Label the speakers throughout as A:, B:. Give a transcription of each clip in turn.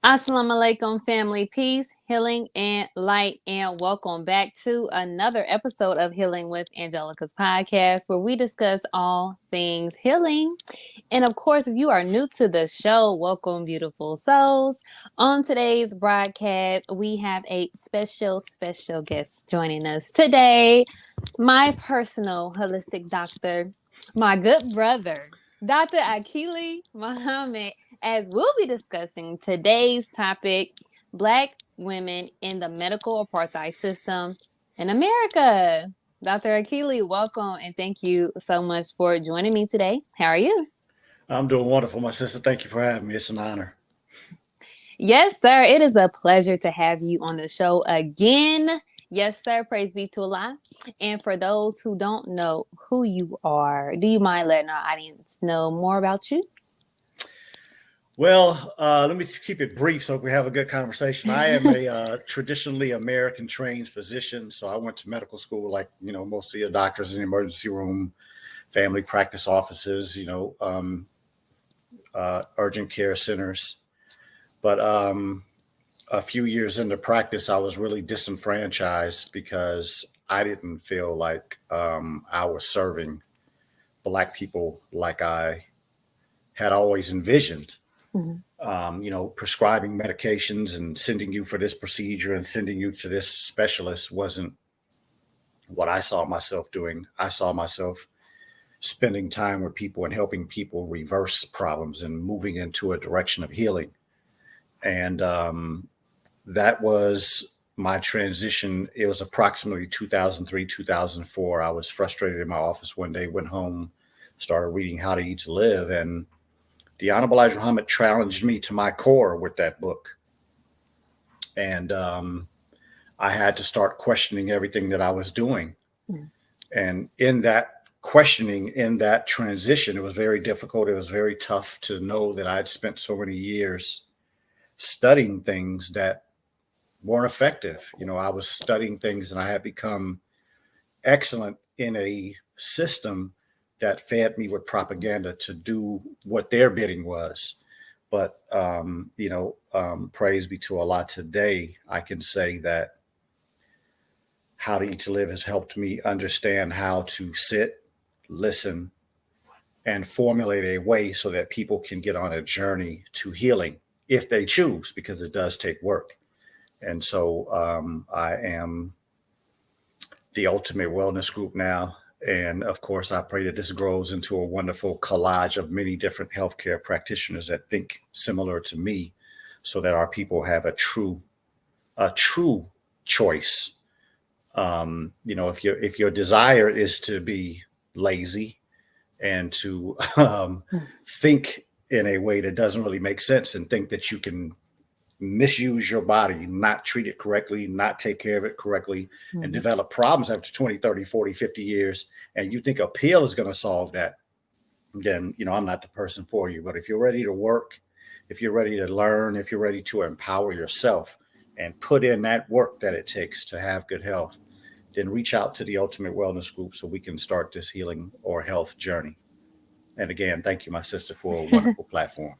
A: Assalamu alaikum, family, peace, healing, and light, and welcome back to another episode of Healing with Angelica's podcast, where we discuss all things healing. And of course, if you are new to the show, welcome, beautiful souls. On today's broadcast, we have a special guest joining us today, my personal holistic doctor, my good brother, Dr. Akilli Muhammad, as we'll be discussing today's topic, Black women in the medical apartheid system in America. Dr. Akilli, welcome and thank you so much for joining me today. How are you?
B: I'm doing wonderful, my sister. Thank you for having me. It's an honor.
A: Yes, sir. It is a pleasure to have you on the show again. Yes, sir. Praise be to Allah. And for those who don't know who you are, do you mind letting our audience know more about you?
B: Well, let me keep it brief so we have a good conversation. I am a traditionally American trained physician, so I went to medical school like most of your doctors in the emergency room, family practice offices, urgent care centers. But a few years into practice, I was really disenfranchised because I didn't feel like I was serving Black people like I had always envisioned.
A: Mhm.
B: Prescribing medications and sending you for this procedure and sending you to this specialist wasn't what I saw myself doing. I saw myself spending time with people and helping people reverse problems and moving into a direction of healing. And that was my transition. It was approximately 2003, 2004. I was frustrated in my office one day, went home, started reading How to Eat to Live, and the Honorable Elijah Muhammad challenged me to my core with that book. And I had to start questioning everything that I was doing.
A: Mhm.
B: And in that questioning, in that transition, it was very difficult. It was very tough to know that I'd spent so many years studying things that weren't effective. I was studying things and I had become excellent in a system that fed me with propaganda to do what their bidding was. But praise be to Allah. Today, I can say that How to Eat to Live has helped me understand how to sit, listen, and formulate a way so that people can get on a journey to healing if they choose, because it does take work. And so I am the Ultimate Wellness Group now. And of course, I pray that this grows into a wonderful collage of many different healthcare practitioners that think similar to me, so that our people have a true choice. If your desire is to be lazy and to think in a way that doesn't really make sense and think that you can misuse your body, not treat it correctly, not take care of it correctly, and
A: Mhm.
B: develop problems after 20, 30, 40, 50 years, and you think a pill is going to solve that, then, I'm not the person for you. But if you're ready to work, if you're ready to learn, if you're ready to empower yourself and put in that work that it takes to have good health, then reach out to the Ultimate Wellness Group so we can start this healing or health journey. And again, thank you, my sister, for a wonderful platform.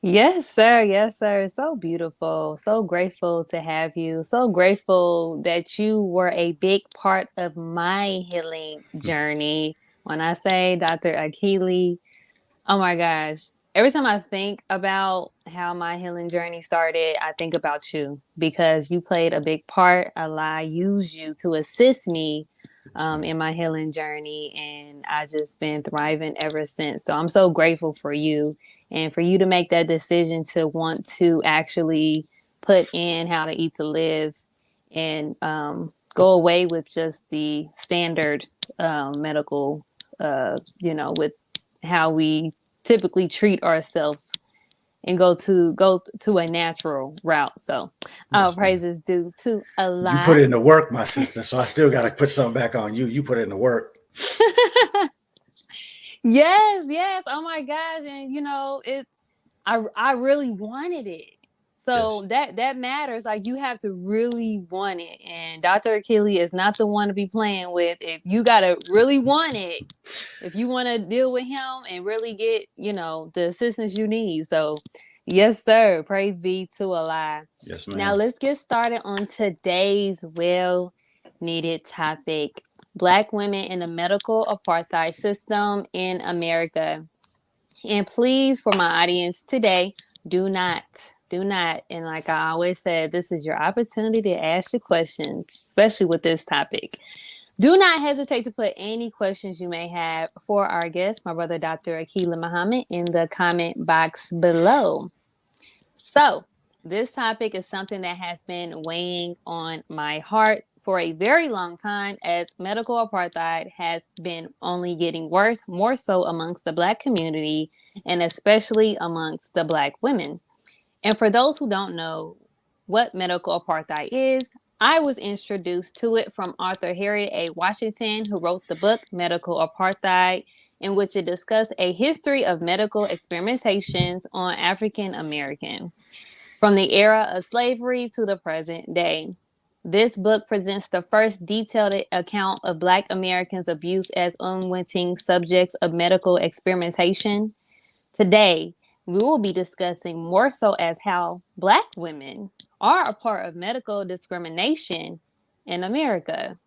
A: Yes, sir. Yes, sir. So beautiful. So grateful to have you. So grateful that you were a big part of my healing journey. When I say Dr. Akili, oh my gosh. Every time I think about how my healing journey started, I think about you because you played a big part. Allah used you to assist me
B: Yes, ma'am.
A: in my healing journey, and I just been thriving ever since. So I'm so grateful for you and for you to make that decision to want to actually put in How to Eat to Live and go away with just the standard medical, with how we typically treat ourselves and go to a natural route. So our
B: Yes, ma'am.
A: praises due to
B: You put
A: Allah.
B: in the work, my sister. So I still got to put something back on you. You put in the work.
A: Yes, yes. Oh my gosh. And I really wanted it.
B: Yes.
A: So that matters. Like you have to really want it. And Dr. Achilles is not the one to be playing with. If you gotta really want it, if you want to deal with him and really get, the assistance you need. So Yes, sir. Praise be to Allah.
B: Yes,
A: Now
B: ma'am.
A: let's get started on today's well needed topic. Black women in the medical apartheid system in America. And please, for my audience today, do not, and like I always said, this is your opportunity to ask your questions, especially with this topic. Do not hesitate to put any questions you may have for our guest, my brother, Dr. Akilli Muhammad, in the comment box below. So, this topic is something that has been weighing on my heart for a very long time, as medical apartheid has been only getting worse, more so amongst the Black community and especially amongst the Black women. And for those who don't know what medical apartheid is, I was introduced to it from author Harriet A. Washington, who wrote the book Medical Apartheid, in which it discussed a history of medical experimentations on African American from the era of slavery to the present day. This book presents the first detailed account of Black Americans' abuse as unwitting subjects of medical experimentation. Today, we will be discussing more so as how Black women are a part of medical discrimination in America.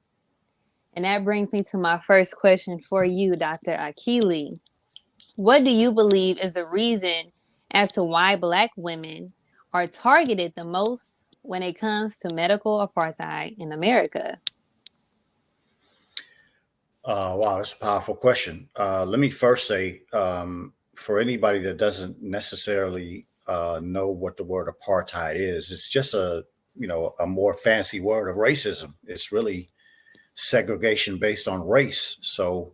A: And that brings me to my first question for you, Dr. Akilli. What do you believe is the reason as to why Black women are targeted the most when it comes to medical apartheid in America?
B: Wow, that's a powerful question. Let me first say, for anybody that doesn't necessarily know what the word apartheid is, it's just a more fancy word of racism. It's really segregation based on race. So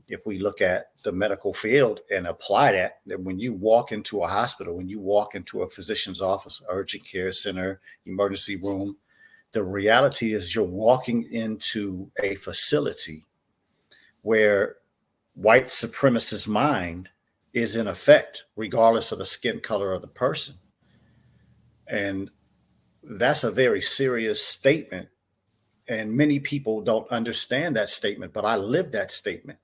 B: if we look at the medical field and apply that, then when you walk into a hospital, when you walk into a physician's office, urgent care center, emergency room, the reality is you're walking into a facility where white supremacist mind is in effect, regardless of the skin color of the person. And that's a very serious statement. And many people don't understand that statement, but I live that statement.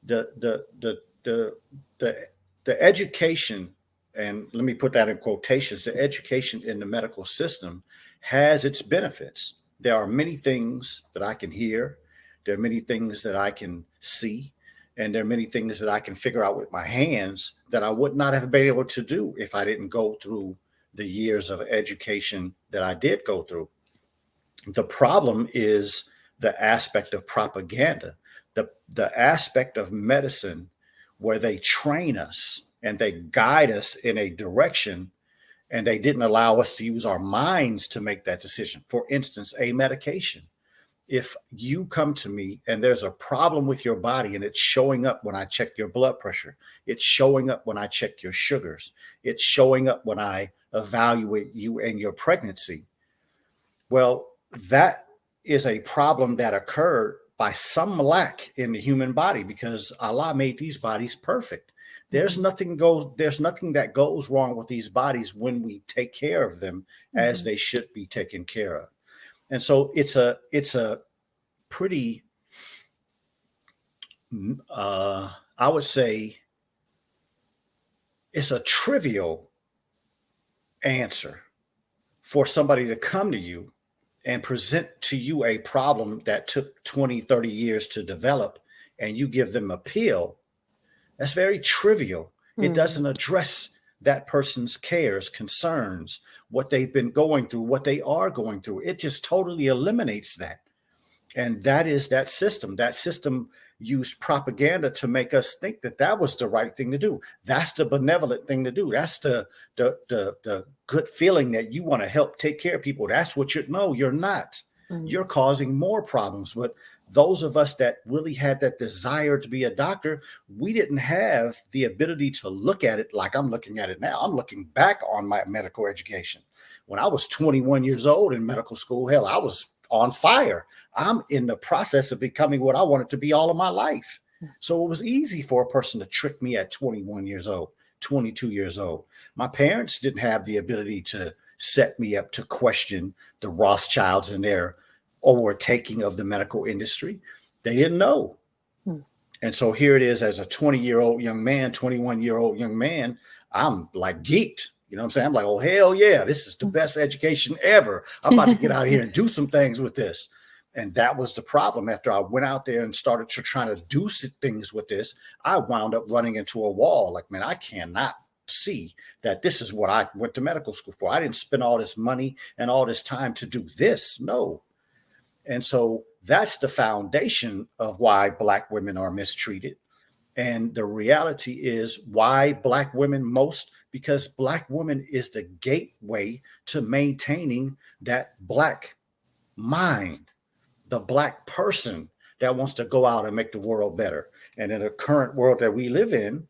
B: The the the the the, the education, and let me put that in quotations, the education in the medical system has its benefits. There are many things that I can hear, there are many things that I can see, and there are many things that I can figure out with my hands that I would not have been able to do if I didn't go through the years of education that I did go through. The problem is the aspect of propaganda, the aspect of medicine where they train us and they guide us in a direction, and they didn't allow us to use our minds to make that decision. For instance, a medication. If you come to me and there's a problem with your body and it's showing up when I check your blood pressure, it's showing up when I check your sugars, it's showing up when I evaluate you and your pregnancy, well, that is a problem that occurred by some lack in the human body, because Allah made these bodies perfect. There's nothing that goes wrong with these bodies when we take care of them as
A: Mhm.
B: they should be taken care of. And so it's a pretty I would say it's a trivial answer for somebody to come to you and present to you a problem that took 20, 30 years to develop, and you give them a pill. That's very trivial. It
A: Mhm.
B: doesn't address that person's cares, concerns, what they've been going through, what they are going through. It just totally eliminates that. And that is that system. That system used propaganda to make us think that that was the right thing to do. That's the benevolent thing to do. That's the good feeling that you want to help take care of people. That's what you're. No, you're not.
A: Mhm.
B: You're causing more problems. But those of us that really had that desire to be a doctor, we didn't have the ability to look at it like I'm looking at it now. I'm looking back on my medical education. When I was 21 years old in medical school, hell, I was on fire. I'm in the process of becoming what I wanted to be all of my life. So it was easy for a person to trick me at 21 years old, 22 years old. My parents didn't have the ability to set me up to question the Rothschilds and their overtaking of the medical industry. They didn't know.
A: Mhm.
B: And so here it is, as a 20-year-old young man, 21-year-old young man, I'm like geeked. You know what I'm saying? I'm like, oh, hell yeah, this is the best education ever. I'm about to get out here and do some things with this. And that was the problem. After I went out there and started to try to do things with this, I wound up running into a wall. Like, man, I cannot see that this is what I went to medical school for. I didn't spend all this money and all this time to do this. No. And so that's the foundation of why Black women are mistreated. And the reality is why Black women most, because Black women is the gateway to maintaining that Black mind, the Black person that wants to go out and make the world better. And in the current world that we live in,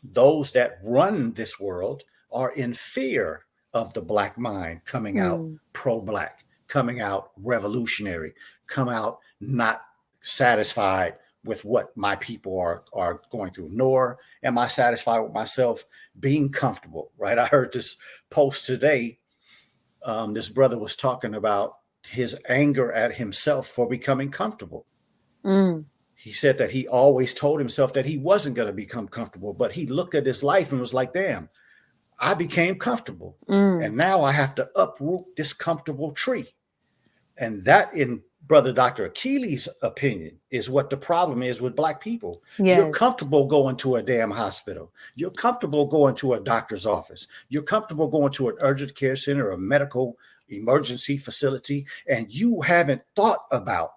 B: those that run this world are in fear of the Black mind coming out pro-Black, coming out revolutionary, come out not satisfied with what my people are going through, nor am I satisfied with myself being comfortable, right? I heard this post today. This brother was talking about his anger at himself for becoming comfortable. He said that he always told himself that he wasn't going to become comfortable, but he looked at his life and was like, damn, I became comfortable. And now I have to uproot this comfortable tree. And that, in Brother Dr. Akilli's opinion, is what the problem is with Black people.
A: Yes.
B: You're comfortable going to a damn hospital. You're comfortable going to a doctor's office. You're comfortable going to an urgent care center, a medical emergency facility, and you haven't thought about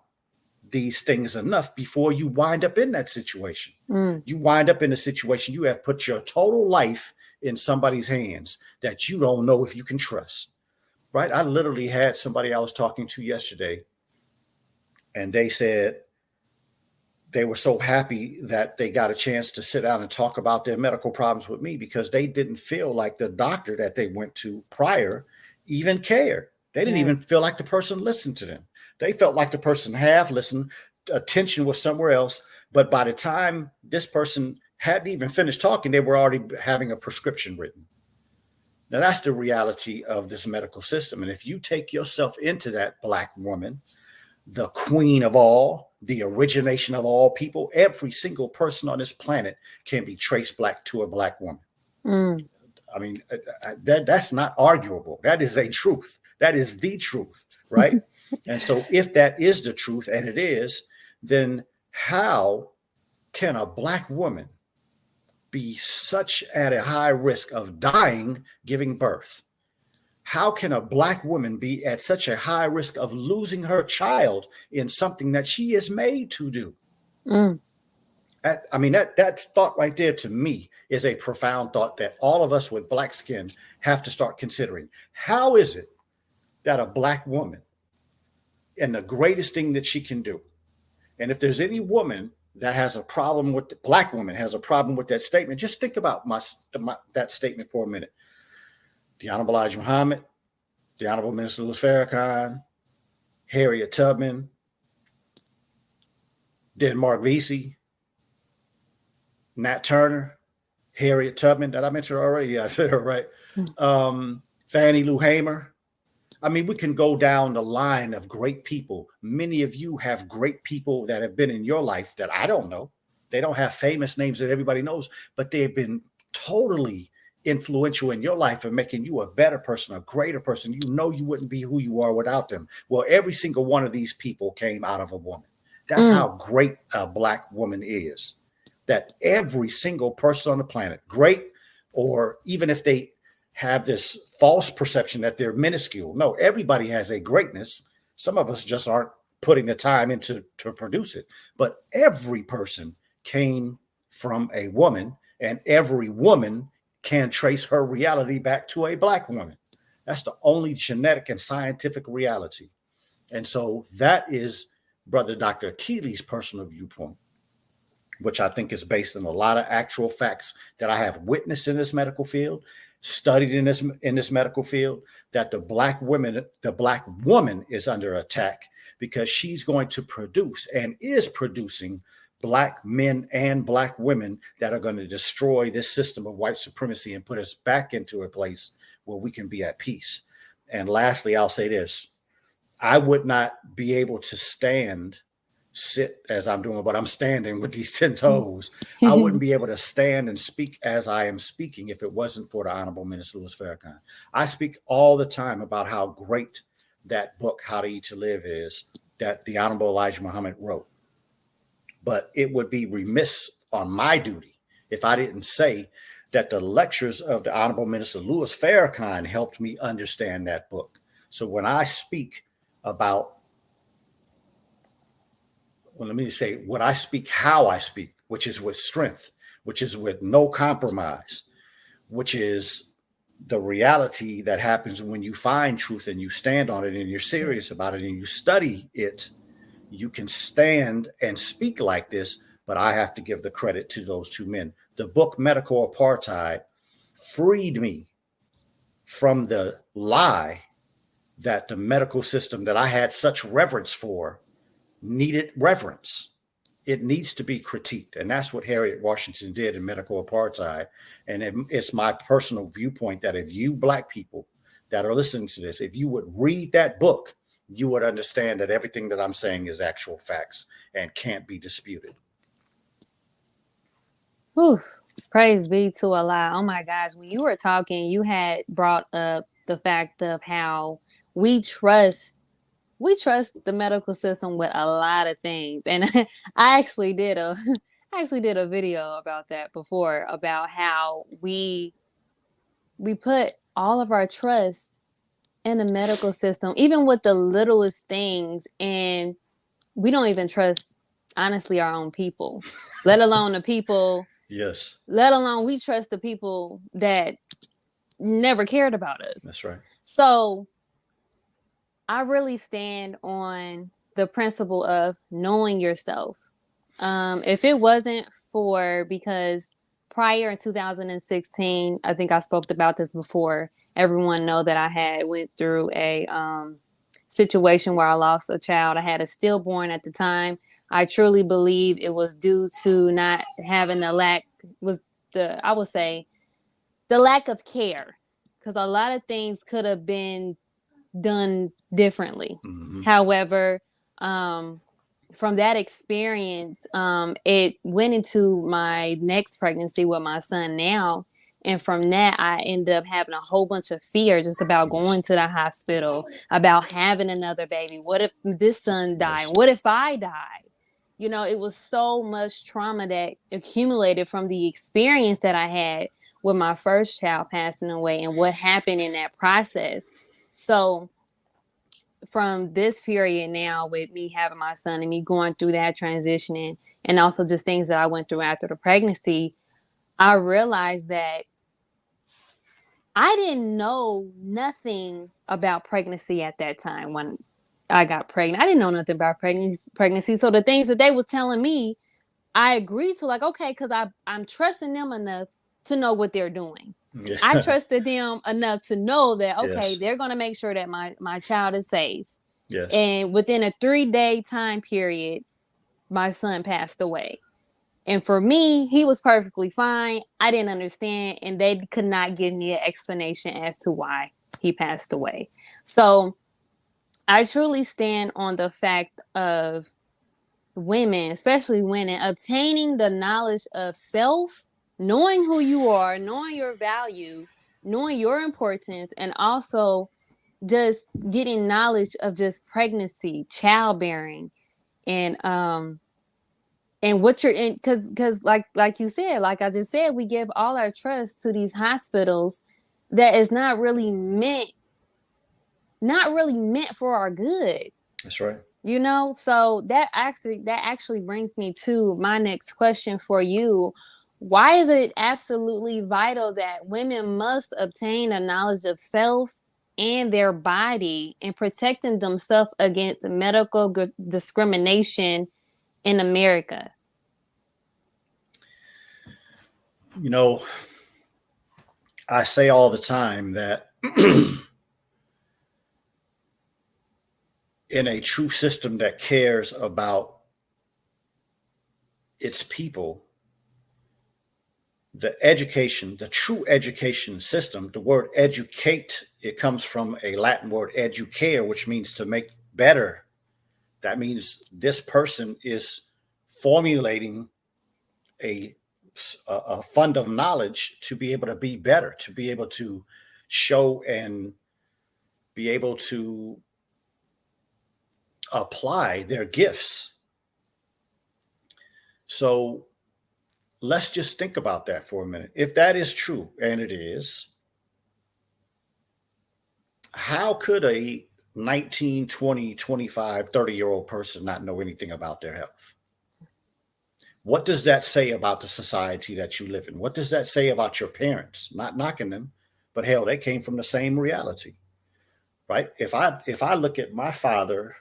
B: these things enough before you wind up in that situation. You wind up in a situation, you have put your total life in somebody's hands that you don't know if you can trust. Right? I literally had somebody I was talking to yesterday, and they said they were so happy that they got a chance to sit down and talk about their medical problems with me, because they didn't feel like the doctor that they went to prior even cared. They didn't even feel like the person listened to them. They felt like the person half listened, attention was somewhere else. But by the time this person hadn't even finished talking, they were already having a prescription written. Now, that's the reality of this medical system. And if you take yourself into that Black woman, the queen of all, the origination of all people, every single person on this planet can be traced back to a Black woman. I mean, that's not arguable. That is a truth. That is the truth, right? And so if that is the truth, and it is, then how can a Black woman be such at a high risk of dying giving birth? How can a Black woman be at such a high risk of losing her child in something that she is made to do? That thought right there, to me, is a profound thought that all of us with Black skin have to start considering. How is it that a Black woman, and the greatest thing that she can do, and if there's any woman that has a problem with, the Black woman has a problem with that statement, just think about that statement for a minute. The Honorable Elijah Muhammad, the Honorable Minister Louis Farrakhan, Harriet Tubman, Denmark Vesey, Nat Turner, Harriet Tubman. Did I mention her already? Yeah, I said her right. Fannie Lou Hamer. I mean, we can go down the line of great people. Many of you have great people that have been in your life that I don't know. They don't have famous names that everybody knows, but they've been totally influential in your life and making you a better person, a greater person. You know you wouldn't be who you are without them. Well, every single one of these people came out of a woman. That's how great a Black woman is. That every single person on the planet, great, or even if they have this false perception that they're minuscule. No, everybody has a greatness. Some of us just aren't putting the time into to produce it. But every person came from a woman, and every woman can trace her reality back to a Black woman. That's the only genetic and scientific reality. And so that is Brother Dr. Akilli's personal viewpoint, which I think is based on a lot of actual facts that I have witnessed in this medical field, studied in this medical field, that the Black woman is under attack because she's going to produce and is producing Black men and Black women that are going to destroy this system of white supremacy and put us back into a place where we can be at peace. And lastly, I'll say this: I would not be able to stand sit as I'm doing, but I'm standing with these 10 toes. I wouldn't be able to stand and speak as I am speaking if it wasn't for the Honorable Minister Louis Farrakhan. I speak all the time about how great that book, How to Eat to Live, is, that the Honorable Elijah Muhammad wrote. But it would be remiss on my duty if I didn't say that the lectures of the Honorable Minister Louis Farrakhan helped me understand that book. So when I speak about, well, let me say, when I speak, how I speak, which is with strength, which is with no compromise, which is the reality that happens when you find truth and you stand on it and you're serious about it and you study it, you can stand and speak like this. But I have to give the credit to those two men. The book Medical Apartheid freed me from the lie that the medical system that I had such reverence for needed reverence. It needs to be critiqued. And that's what Harriet Washington did in Medical Apartheid. And it's my personal viewpoint that if you Black people that are listening to this, if you would read that book, you would understand that everything that I'm saying is actual facts and can't be disputed.
A: Whew. Praise be to Allah. Oh my gosh. When you were talking, you had brought up the fact of how we trust the medical system with a lot of things. And I actually did a video about that before, about how we put all of our trust in the medical system, even with the littlest things, and we don't even trust, honestly, our own people, let alone the people.
B: Yes.
A: Let alone we trust the people that never cared about us.
B: That's right.
A: So I really stand on the principle of knowing yourself. If it wasn't for, because prior in 2016, I think I spoke about this before, everyone know that I had went through a situation where I lost a child. I had a stillborn at the time. I truly believe it was due to not having the lack of care, because a lot of things could have been done differently.
B: Mm-hmm.
A: However, from that experience, it went into my next pregnancy with my son now. And from that, I ended up having a whole bunch of fear just about going to the hospital, about having another baby. What if this son died?
B: Yes.
A: What if I died? You know, it was so much trauma that accumulated from the experience that I had with my first child passing away and what happened in that process. So from this period now, with me having my son and me going through that transitioning, and also just things that I went through after the pregnancy, I realized that I didn't know nothing about pregnancy at that time when I got pregnant. I didn't know nothing about pregnancy. So the things that they were telling me, I agreed to, like, okay, because I'm trusting them enough to know what they're doing.
B: Yeah.
A: I trusted them enough to know that, okay,
B: Yes.
A: they're going to make sure that my child is safe.
B: Yes.
A: And within a 3-day time period, my son passed away. And for me, he was perfectly fine. I didn't understand, and they could not give me an explanation as to why he passed away. So I truly stand on the fact of women, especially women, obtaining the knowledge of self, knowing who you are, knowing your value, knowing your importance, and also just getting knowledge of just pregnancy, childbearing, and what you're in, because like you said, like I just said, we give all our trust to these hospitals that is not really meant for our good.
B: That's right.
A: You know, so that actually brings me to my next question for you. Why is it absolutely vital that women must obtain a knowledge of self and their body in protecting themselves against medical discrimination in America?
B: You know, I say all the time that in a true system that cares about its people, the true education system, the word educate, it comes from a Latin word educare, which means to make better. That means this person is formulating a, a fund of knowledge to be able to be better, to be able to show and be able to apply their gifts. So let's just think about that for a minute. If that is true, and it is, how could a 19, 20, 25, 30-year-old person not know anything about their health? What does that say about the society that you live in? What does that say about your parents? Not knocking them, but hell, they came from the same reality, right? If I look at my father,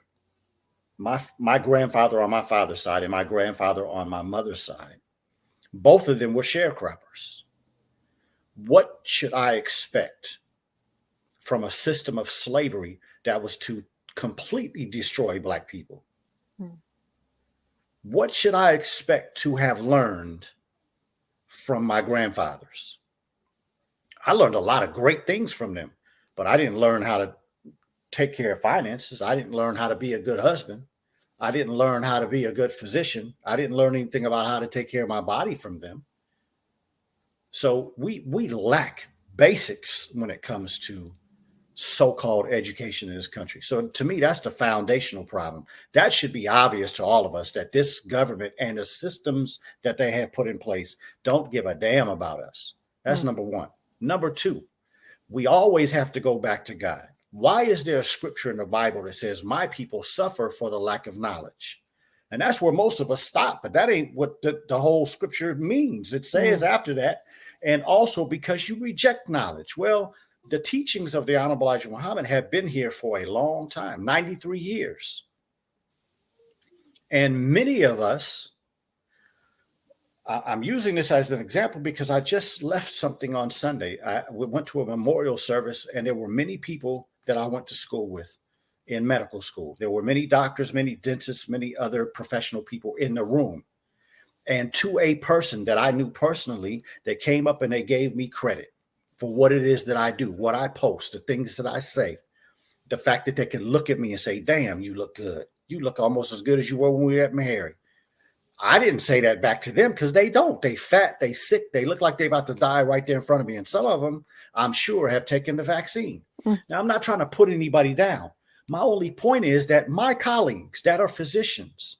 B: my grandfather on my father's side and my grandfather on my mother's side, both of them were sharecroppers. What should I expect from a system of slavery that was to completely destroy Black people? What should I expect to have learned from my grandfathers? I learned a lot of great things from them, but I didn't learn how to take care of finances. I didn't learn how to be a good husband. I didn't learn how to be a good physician. I didn't learn anything about how to take care of my body from them. So we lack basics when it comes to so-called education in this country. So to me, that's the foundational problem. That should be obvious to all of us, that this government and the systems that they have put in place don't give a damn about us. That's number one. Number two, we always have to go back to God. Why is there a scripture in the Bible that says, my people suffer for the lack of knowledge? And that's where most of us stop, but that ain't what the whole scripture means. It says after that, and also because you reject knowledge. Well, the teachings of the Honorable Elijah Muhammad have been here for a long time, 93 years. And many of us, I'm using this as an example because I just left something on Sunday. We went to a memorial service, and there were many people that I went to school with in medical school. There were many doctors, many dentists, many other professional people in the room. And to a person that I knew personally, they came up and they gave me credit for what it is that I do, what I post, the things that I say, the fact that they can look at me and say, damn, you look good. You look almost as good as you were when we were at Meharry. I didn't say that back to them because they don't. They fat, they sick, they look like they're about to die right there in front of me. And some of them, I'm sure, have taken the vaccine. Now, I'm not trying to put anybody down. My only point is that my colleagues that are physicians,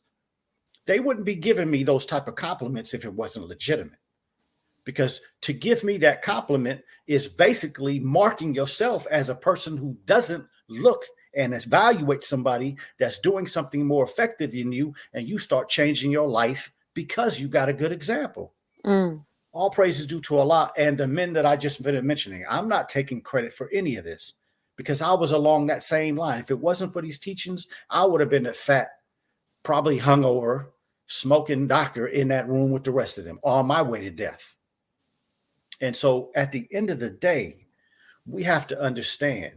B: they wouldn't be giving me those type of compliments if it wasn't legitimate. Because to give me that compliment is basically marking yourself as a person who doesn't look and evaluate somebody that's doing something more effective than you, and you start changing your life because you got a good example. All praise is due to Allah and the men that I just been mentioning. I'm not taking credit for any of this because I was along that same line. If it wasn't for these teachings, I would have been a fat, probably hungover, smoking doctor in that room with the rest of them on my way to death. And so at the end of the day, we have to understand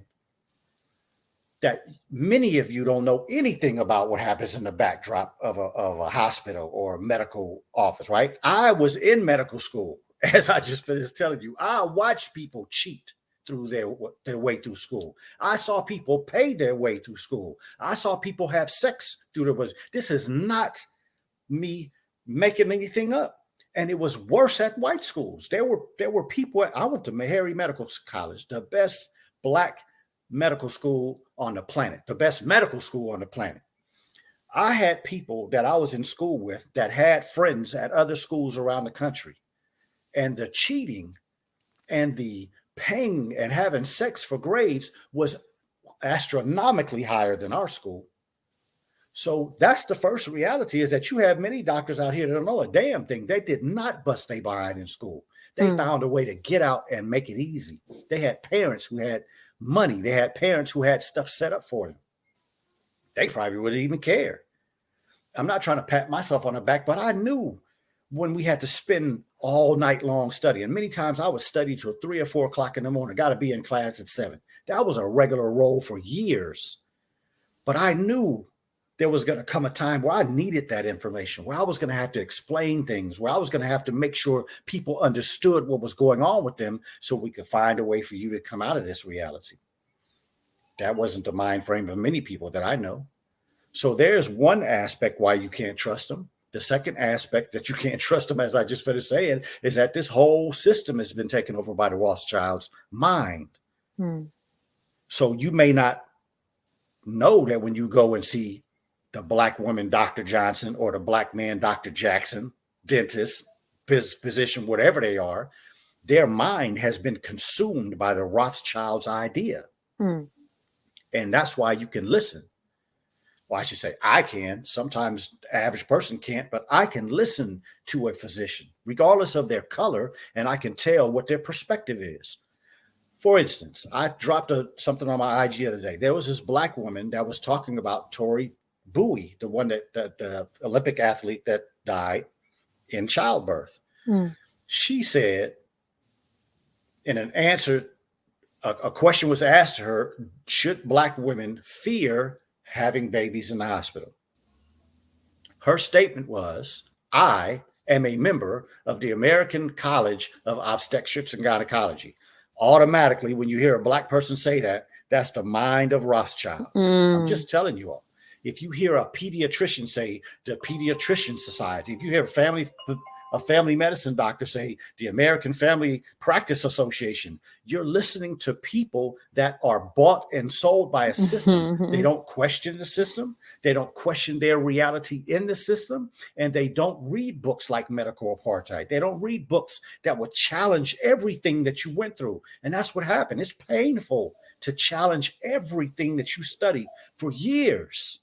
B: that many of you don't know anything about what happens in the backdrop of a hospital or a medical office, right? I was in medical school, as I just finished telling you. I watched people cheat through their way through school. I saw people pay their way through school. I saw people have sex through their way. This is not me making anything up. And it was worse at white schools. There were people. I went to Meharry Medical College, the best Black medical school on the planet, the best medical school on the planet. I had people that I was in school with that had friends at other schools around the country. And the cheating and the paying and having sex for grades was astronomically higher than our school. So that's the first reality, is that you have many doctors out here that don't know a damn thing. They did not bust their behind in school. They found a way to get out and make it easy. They had parents who had money. They had parents who had stuff set up for them. They probably wouldn't even care. I'm not trying to pat myself on the back, but I knew when we had to spend all night long studying. Many times I would study till 3 or 4 o'clock in the morning. Got to be in class at 7. That was a regular role for years. But I knew there was going to come a time where I needed that information, where I was going to have to explain things, where I was going to have to make sure people understood what was going on with them so we could find a way for you to come out of this reality. That wasn't the mind frame of many people that I know. So there's one aspect why you can't trust them. The second aspect that you can't trust them, as I just finished saying, is that this whole system has been taken over by the Rothschilds' mind.
A: Mm.
B: So you may not know that when you go and see the black woman, Dr. Johnson, or the black man, Dr. Jackson, dentist, physician, whatever they are, their mind has been consumed by the Rothschilds' idea.
A: Mm.
B: And that's why you can listen. Well, I should say I can. Sometimes the average person can't, but I can listen to a physician, regardless of their color, and I can tell what their perspective is. For instance, I dropped something on my IG the other day. There was this black woman that was talking about Tori Bowie, the one that the Olympic athlete that died in childbirth.
A: Mm.
B: She said, in an answer, a question was asked to her: should black women fear having babies in the hospital? Her statement was, I am a member of the American College of Obstetrics and Gynecology. Automatically, when you hear a black person say that, that's the mind of Rothschilds. I'm just telling you all. If you hear a pediatrician say the Pediatrician Society, if you hear a family medicine doctor say the American Family Practice Association, you're listening to people that are bought and sold by a system. They don't question the system. They don't question their reality in the system. And they don't read books like Medical Apartheid. They don't read books that will challenge everything that you went through. And that's what happened. It's painful to challenge everything that you studied for years.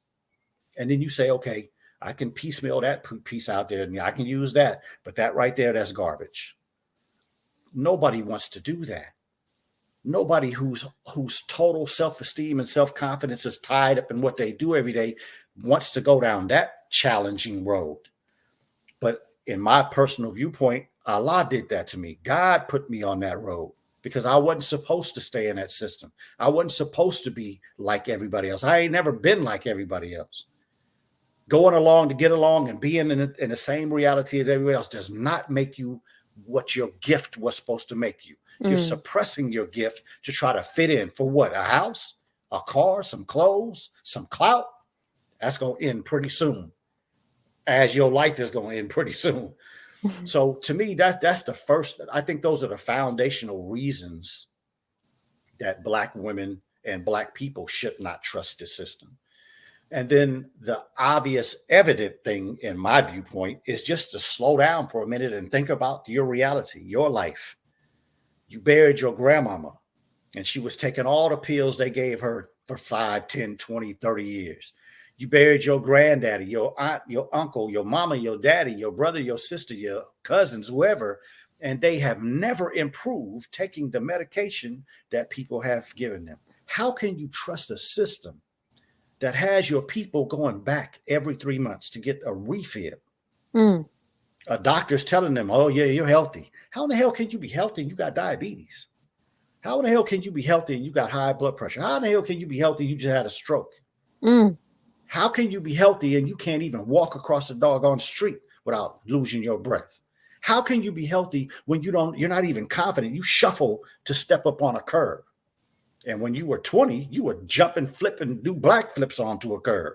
B: And then you say, okay, I can piecemeal that piece out there and I can use that. But that right there, that's garbage. Nobody wants to do that. Nobody whose total self-esteem and self-confidence is tied up in what they do every day wants to go down that challenging road. But in my personal viewpoint, Allah did that to me. God put me on that road because I wasn't supposed to stay in that system. I wasn't supposed to be like everybody else. I ain't never been like everybody else. Going along to get along and being in the same reality as everybody else does not make you what your gift was supposed to make you. You're suppressing your gift to try to fit in for what? A house, a car, some clothes, some clout. That's going to end pretty soon, as your life is going to end pretty soon. So to me, that's the first. I think those are the foundational reasons that black women and black people should not trust the system. And then the obvious evident thing in my viewpoint is just to slow down for a minute and think about your reality, your life. You buried your grandmama and she was taking all the pills they gave her for 5, 10, 20, 30 years. You buried your granddaddy, your aunt, your uncle, your mama, your daddy, your brother, your sister, your cousins, whoever, and they have never improved taking the medication that people have given them. How can you trust a system that has your people going back every 3 months to get a refill? A doctor's telling them, oh, yeah, you're healthy. How in the hell can you be healthy and you got diabetes? How in the hell can you be healthy and you got high blood pressure? How in the hell can you be healthy and you just had a stroke? How can you be healthy and you can't even walk across the doggone street without losing your breath? How can you be healthy when you're not even confident? You shuffle to step up on a curb. And when you were 20, you would jump and flip and do black flips onto a curb.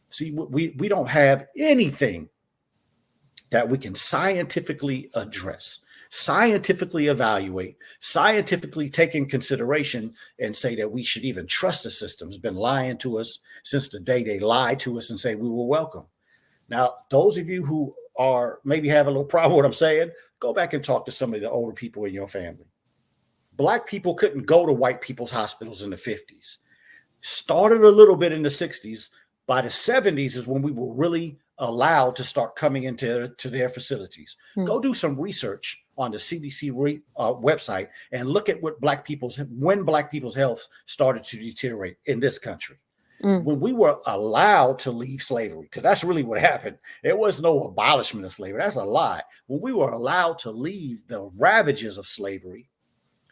B: See, we don't have anything that we can scientifically address, scientifically evaluate, scientifically take in consideration and say that we should even trust the system. It's been lying to us since the day they lied to us and say we were welcome. Now, those of you who are maybe have a little problem with what I'm saying, go back and talk to some of the older people in your family. Black people couldn't go to white people's hospitals in the 50s. Started a little bit in the 60s. By the 70s is when we were really allowed to start coming into their facilities. Go do some research on the CDC website and look at when black people's health started to deteriorate in this country. When we were allowed to leave slavery, because that's really what happened. There was no abolishment of slavery. That's a lie. When we were allowed to leave the ravages of slavery,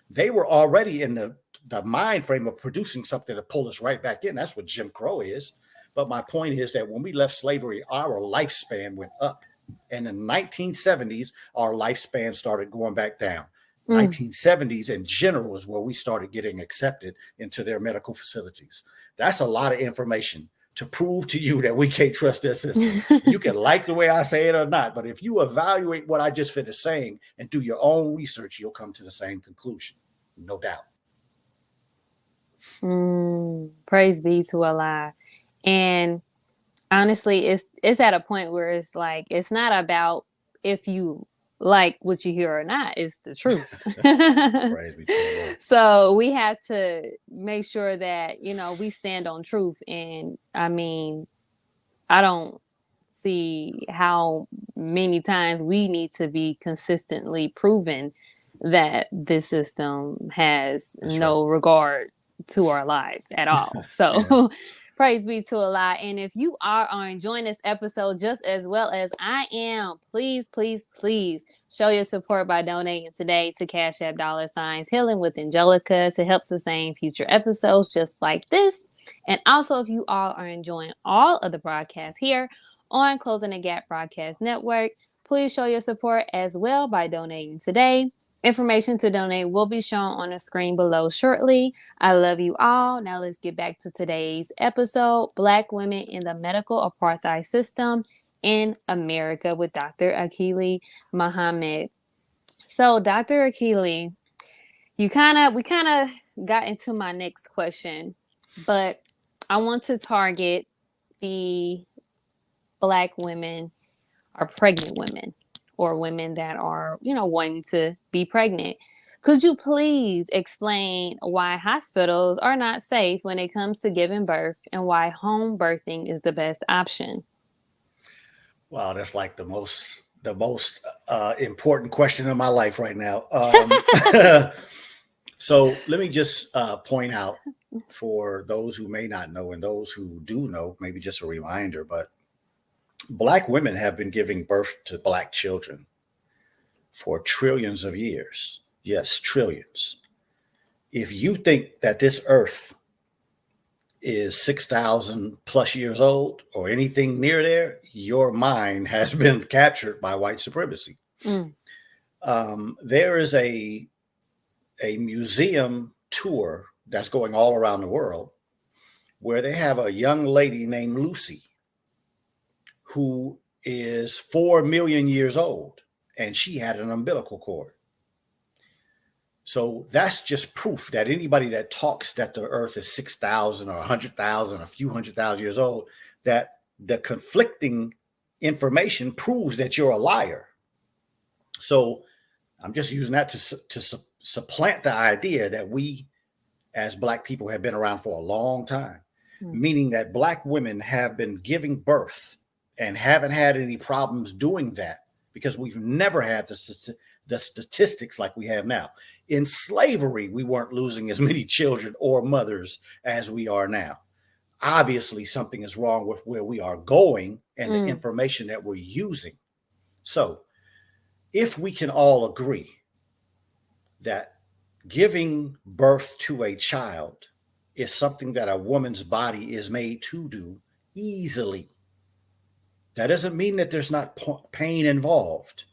B: they were already in the mind frame of producing something to pull us right back in. That's what Jim Crow is. But my point is that when we left slavery, our lifespan went up. And in the 1970s, our lifespan started going back down. 1970s in general is where we started getting accepted into their medical facilities. That's a lot of information to prove to you that we can't trust their system. You can like the way I say it or not, but if you evaluate what I just finished saying and do your own research, you'll come to the same conclusion. No doubt.
A: Praise be to Allah. And honestly, it's at a point where it's like, it's not about if you like what you hear or not, it's the truth.
B: Praise be to the Lord.
A: So we have to make sure that, we stand on truth. And I mean, I don't see how many times we need to be consistently proven that this system has
B: That's
A: no regard to our lives at all. So praise be to Allah. And if you are enjoying this episode just as well as I am, please, please, please show your support by donating today to Cash App $ Healing with Angelica to help sustain future episodes just like this. And also, if you all are enjoying all of the broadcasts here on Closing the Gap Broadcast Network, please show your support as well by donating today. Information to donate will be shown on the screen below shortly. I love you all. Now let's get back to today's episode, Black Women in the Medical Apartheid System in America with Dr. Akilli Muhammad. So, Dr. Akilli, we kind of got into my next question, but I want to target the Black women or pregnant women or women that are, wanting to be pregnant. Could you please explain why hospitals are not safe when it comes to giving birth and why home birthing is the best option?
B: Wow, that's like the most important question in my life right now. So let me just point out for those who may not know and those who do know, maybe just a reminder, but Black women have been giving birth to Black children for trillions of years. Yes, trillions. If you think that this earth is 6,000 plus years old or anything near there, your mind has been captured by white supremacy. There is a museum tour that's going all around the world where they have a young lady named Lucy who is 4 million years old, and she had an umbilical cord. So that's just proof that anybody that talks that the earth is 6,000 or 100,000, a few 100,000 years old, that the conflicting information proves that you're a liar. So I'm just using that to supplant the idea that we as Black people have been around for a long time, meaning that Black women have been giving birth and haven't had any problems doing that because we've never had the statistics like we have now. In slavery, we weren't losing as many children or mothers as we are now. Obviously, something is wrong with where we are going and the information that we're using. So if we can all agree that giving birth to a child is something that a woman's body is made to do easily, that doesn't mean that there's not pain involved.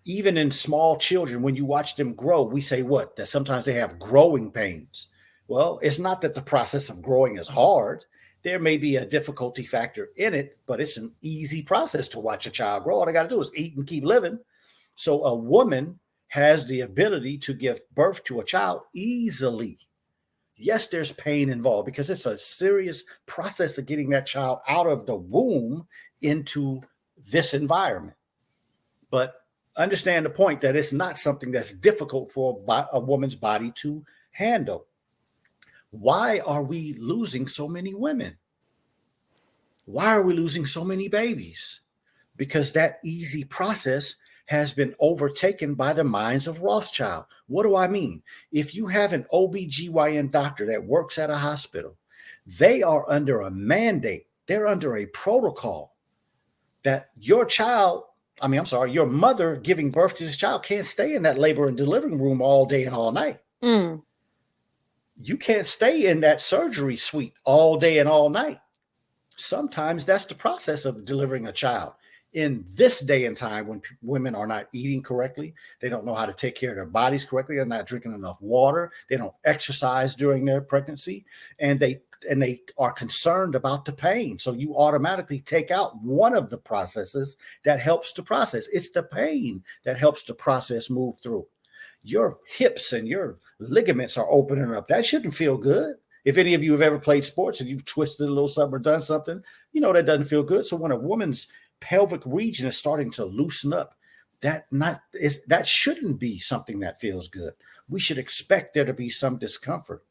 B: Even in small children, when you watch them grow, we say what? That sometimes they have growing pains. Well, it's not that the process of growing is hard. There may be a difficulty factor in it, but it's an easy process to watch a child grow. All they got to do is eat and keep living. So a woman has the ability to give birth to a child easily. Yes, there's pain involved because it's a serious process of getting that child out of the womb into this environment. But understand the point that it's not something that's difficult for a woman's body to handle. Why are we losing so many women? Why are we losing so many babies? Because that easy process has been overtaken by the minds of Rothschild. What do I mean? If you have an OBGYN doctor that works at a hospital, they are under a mandate. They're under a protocol that your mother giving birth to this child can't stay in that labor and delivery room all day and all night. You can't stay in that surgery suite all day and all night. Sometimes that's the process of delivering a child. In this day and time, when women are not eating correctly, they don't know how to take care of their bodies correctly, they're not drinking enough water, they don't exercise during their pregnancy, and they they are concerned about the pain. So you automatically take out one of the processes that helps to process. It's the pain that helps the process move through. Your hips and your ligaments are opening up. That shouldn't feel good. If any of you have ever played sports and you've twisted a little something or done something, you know that doesn't feel good. So when a woman's pelvic region is starting to loosen up, that shouldn't be something that feels good. We should expect there to be some discomfort.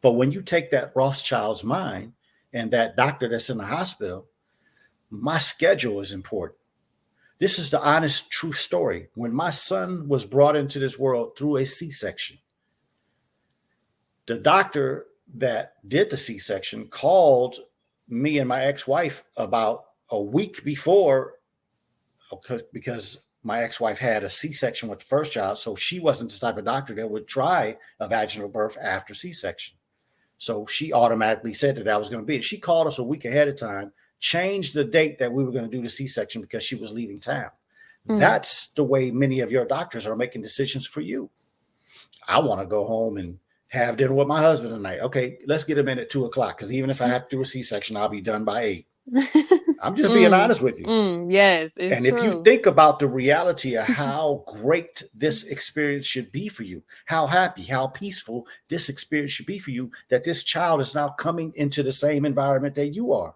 B: But when you take that Rothschild's mind and that doctor that's in the hospital, my schedule is important. This is the honest, true story. When my son was brought into this world through a C-section, the doctor that did the C-section called me and my ex-wife about a week before, because my ex-wife had a C-section with the first child, so she wasn't the type of doctor that would try a vaginal birth after C-section. So she automatically said that was going to be it. She called us a week ahead of time, changed the date that we were going to do the C-section because she was leaving town. That's the way many of your doctors are making decisions for you. I want to go home and have dinner with my husband tonight. Okay, let's get him in at 2:00 because even if I have to do a C-section, I'll be done by 8. I'm just being honest with you.
A: Yes, it's
B: and
A: true.
B: If you think about the reality of how great this experience should be for you, how happy, how peaceful this experience should be for you, that this child is now coming into the same environment that you are.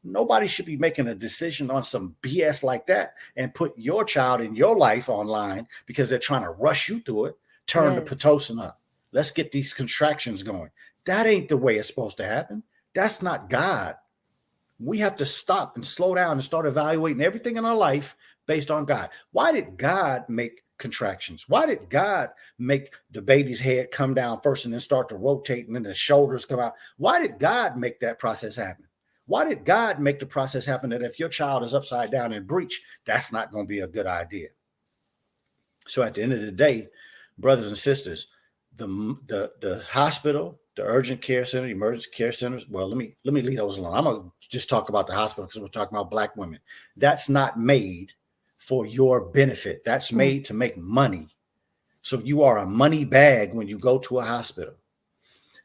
B: Nobody should be making a decision on some BS like that and put your child in your life online because they're trying to rush you through it. Turn the Pitocin up. Let's get these contractions going. That ain't the way it's supposed to happen. That's not God. We have to stop and slow down and start evaluating everything in our life based on God. Why did God make contractions? Why did God make the baby's head come down first and then start to rotate and then the shoulders come out? Why did God make that process happen? Why did God make the process happen that if your child is upside down and breech, that's not going to be a good idea? So at the end of the day, brothers and sisters, the hospital, the urgent care center, the emergency care centers. Well, let me leave those alone. I'm gonna just talk about the hospital because we're talking about Black women. That's not made for your benefit. That's made to make money. So you are a money bag when you go to a hospital.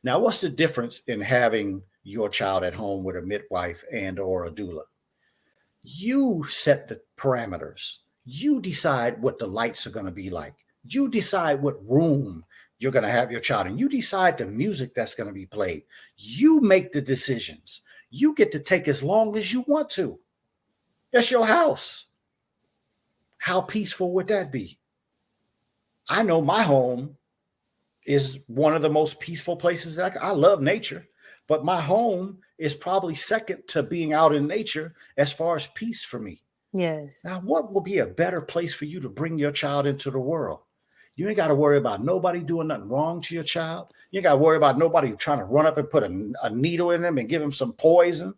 B: Now, what's the difference in having your child at home with a midwife and or a doula? You set the parameters. You decide what the lights are going to be like. You decide what room you're going to have your child in. You decide the music that's going to be played. You make the decisions. You get to take as long as you want to. That's your house. How peaceful would that be? I know my home is one of the most peaceful places that I love nature, but my home is probably second to being out in nature as far as peace for me.
A: Yes.
B: Now, what will be a better place for you to bring your child into the world? You ain't got to worry about nobody doing nothing wrong to your child. You ain't got to worry about nobody trying to run up and put a needle in them and give them some poison.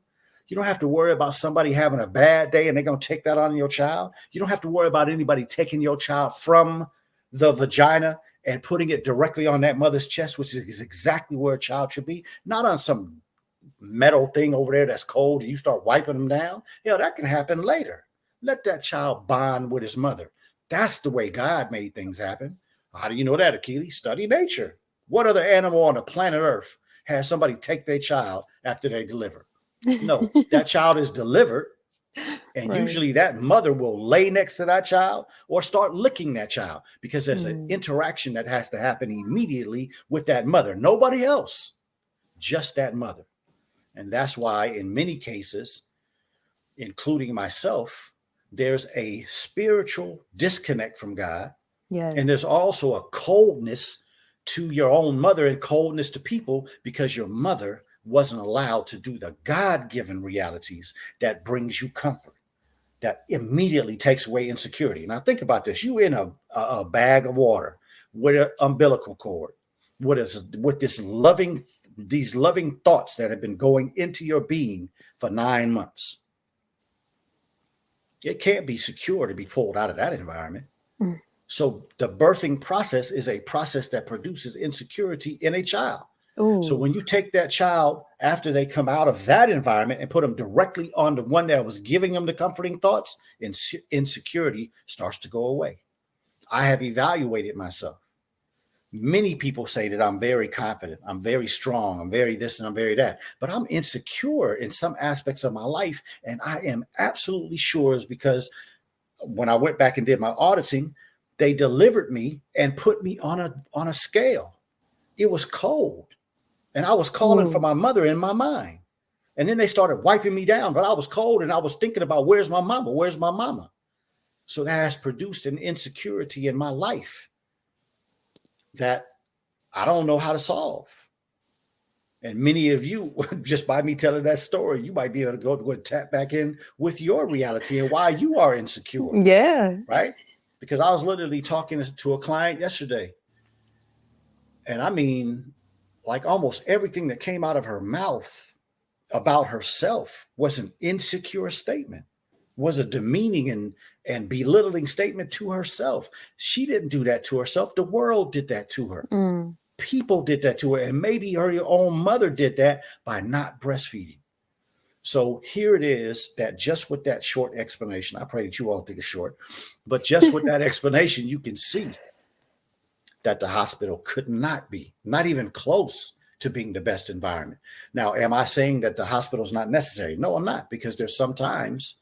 B: You don't have to worry about somebody having a bad day and they're going to take that on your child. You don't have to worry about anybody taking your child from the vagina and putting it directly on that mother's chest, which is exactly where a child should be, not on some metal thing over there that's cold and you start wiping them down. That can happen later. Let that child bond with his mother. That's the way God made things happen. How do you know that, Akilli? Study nature. What other animal on the planet Earth has somebody take their child after they deliver? No, that child is delivered. And usually that mother will lay next to that child or start licking that child because there's an interaction that has to happen immediately with that mother. Nobody else, just that mother. And that's why in many cases, including myself, there's a spiritual disconnect from God.
A: Yes.
B: And there's also a coldness to your own mother and coldness to people because your mother wasn't allowed to do the God-given realities that brings you comfort, that immediately takes away insecurity. Now think about this. You in a bag of water with an umbilical cord, with these loving thoughts that have been going into your being for 9 months. It can't be secure to be pulled out of that environment. So the birthing process is a process that produces insecurity in a child. Ooh. So when you take that child after they come out of that environment and put them directly on the one that was giving them the comforting thoughts, insecurity starts to go away. I have evaluated myself. Many people say that I'm very confident, I'm very strong, I'm very this and I'm very that, but I'm insecure in some aspects of my life. And I am absolutely sure it's because when I went back and did my auditing, they delivered me and put me on a scale. It was cold. And I was calling for
A: Ooh.
B: my mother in my mind. And then they started wiping me down, but I was cold and I was thinking about where's my mama? Where's my mama? So that has produced an insecurity in my life that I don't know how to solve. And many of you, just by me telling that story, you might be able to go and tap back in with your reality and why you are insecure,
A: Yeah.
B: right? Because I was literally talking to a client yesterday. And I mean, like almost everything that came out of her mouth about herself was an insecure statement, was a demeaning and belittling statement to herself. She didn't do that to herself. The world did that to her.
A: Mm.
B: People did that to her. And maybe her own mother did that by not breastfeeding. So here it is that just with that short explanation, I pray that you all think it's short, but just with that explanation, you can see that the hospital could not be, not even close to being the best environment. Now, am I saying that the hospital is not necessary? No, I'm not, because there's some times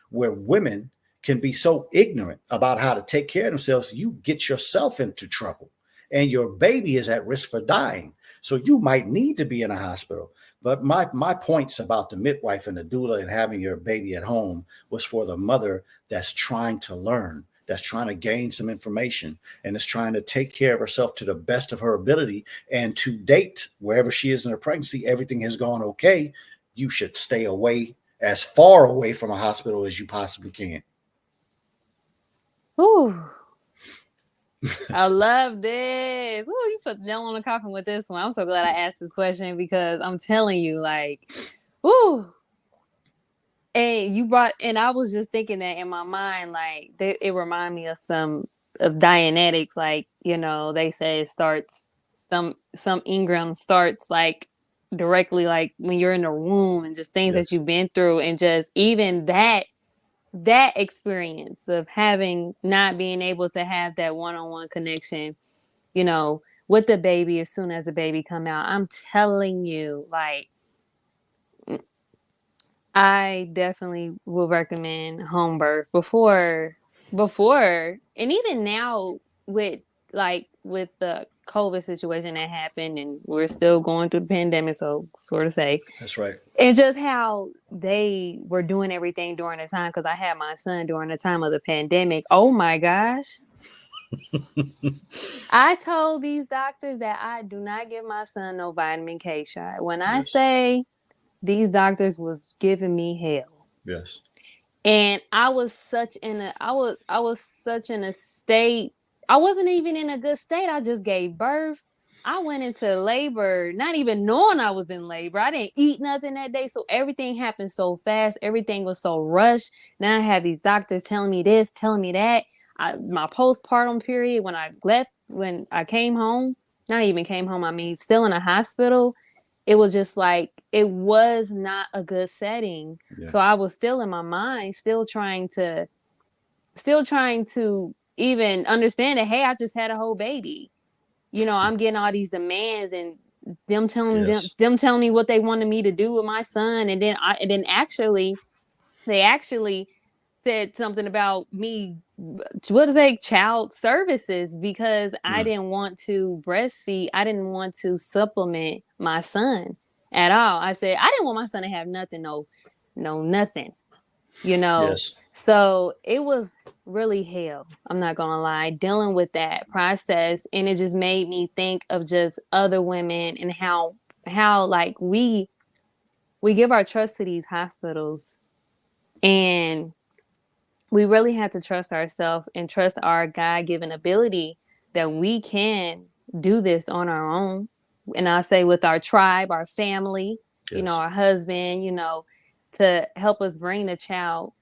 B: where women can be so ignorant about how to take care of themselves, you get yourself into trouble and your baby is at risk for dying. So you might need to be in a hospital. But my points about the midwife and the doula and having your baby at home was for the mother that's trying to learn, that's trying to gain some information, and is trying to take care of herself to the best of her ability. And to date, wherever she is in her pregnancy, everything has gone okay. You should stay away, as far away from a hospital as you possibly can.
A: Ooh. I love this. Ooh, you put nail on the coffin with this one. I'm so glad I asked this question because I'm telling you, like, ooh. And you brought, and I was just thinking that in my mind, like, it reminded me of Dianetics, like, they say it starts, some Ingram starts like directly, like when you're in the womb and just things that
B: Yes.
A: you've been through, and just even that experience of having not being able to have that one-on-one connection, with the baby as soon as the baby come out. I'm telling you, like, I definitely will recommend home birth before, and even now with with the COVID situation that happened, and we're still going through the pandemic, so sort of say,
B: That's right.
A: and just how they were doing everything during the time, because I had my son during the time of the pandemic. Oh my gosh. I told these doctors that I do not give my son no vitamin K shot. When I
B: Yes.
A: say these doctors was giving me hell.
B: Yes.
A: And I was such in a I was such in a state. I wasn't even in a good state. I just gave birth. I went into labor not even knowing I was in labor. I didn't eat nothing that day. So everything happened so fast. Everything was so rushed. Now I have these doctors telling me this, telling me that. My postpartum period, when I came home, not even came home, I mean, still in a hospital, it was just like, it was not a good setting.
B: Yeah.
A: So I was still in my mind, still trying to even understand that, hey, I just had a whole baby. I'm getting all these demands, and
B: Yes.
A: them telling me what they wanted me to do with my son, and then actually they actually said something about me, what is it, child services, because I
B: Mm.
A: didn't want to breastfeed. I didn't want to supplement my son at all. I said I didn't want my son to have nothing, no nothing, you know.
B: Yes.
A: So it was really hell. I'm not gonna lie, dealing with that process, and it just made me think of just other women and how like we give our trust to these hospitals, and we really have to trust ourselves and trust our God-given ability that we can do this on our own. And I say with our tribe, our family,
B: Yes.
A: our husband, to help us bring the child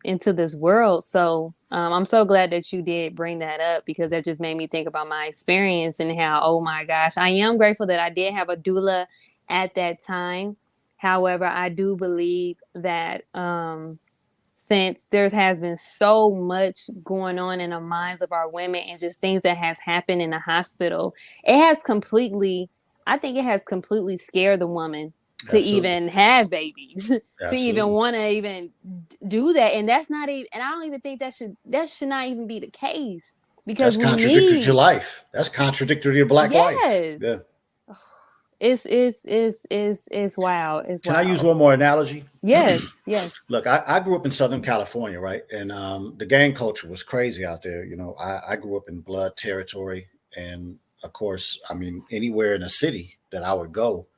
A: into this world. So I'm so glad that you did bring that up, because that just made me think about my experience and how, oh my gosh, I am grateful that I did have a doula at that time. However, I do believe that since there has been so much going on in the minds of our women and just things that has happened in the hospital. I think it has completely scared the woman to
B: Absolutely.
A: even have babies, to even
B: Absolutely.
A: want to even do that. And that's not even, and I don't even think that should not even be the case, because
B: That's
A: we
B: contradictory to
A: need,
B: life. That's contradictory to black life.
A: yes.
B: Yeah.
A: It's wild. It's
B: Can I use
A: wild.
B: one more analogy?
A: Yes, yes.
B: Look, I grew up in Southern California, right? And the gang culture was crazy out there. You know, I grew up in blood territory. And of course, I mean, anywhere in a city that I would go,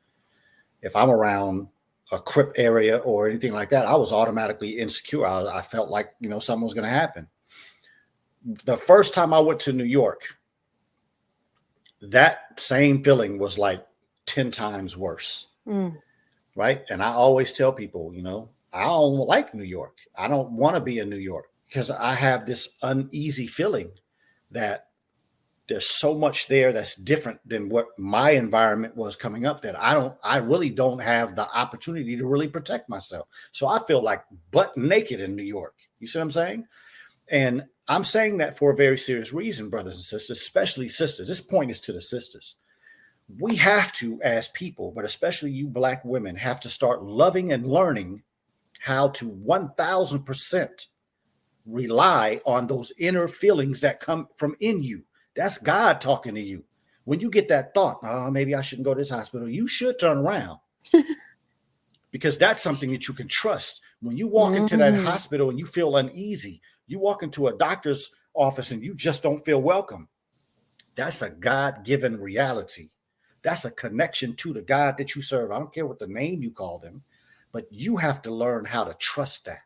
B: if I'm around a Crip area or anything like that, I was automatically insecure. I felt like, you know, something was going to happen. The first time I went to New York, that same feeling was like 10 times worse.
A: Mm.
B: Right. And I always tell people, you know, I don't like New York. I don't want to be in New York because I have this uneasy feeling that there's so much there that's different than what my environment was coming up, that I really don't have the opportunity to really protect myself. So I feel like butt naked in New York. You see what I'm saying? And I'm saying that for a very serious reason, brothers and sisters, especially sisters. This point is to the sisters. We have to, as people, but especially you black women, have to start loving and learning how to 1000% rely on those inner feelings that come from in you. That's God talking to you. When you get that thought, oh, maybe I shouldn't go to this hospital, you should turn around, because that's something that you can trust. When you walk into that
A: Mm-hmm.
B: hospital and you feel uneasy, you walk into a doctor's office and you just don't feel welcome. That's a God-given reality. That's a connection to the God that you serve. I don't care what the name you call them, but you have to learn how to trust that.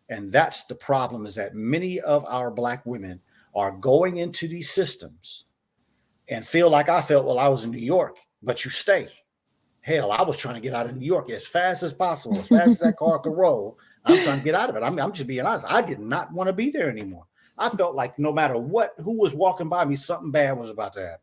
B: And that's the problem, is that many of our black women are going into these systems and feel like I felt while I was in New York, but you stay. Hell, I was trying to get out of New York as fast as possible, as fast as that car could roll. I'm trying to get out of it. I'm just being honest. I did not want to be there anymore. I felt like no matter who was walking by me, something bad was about to happen.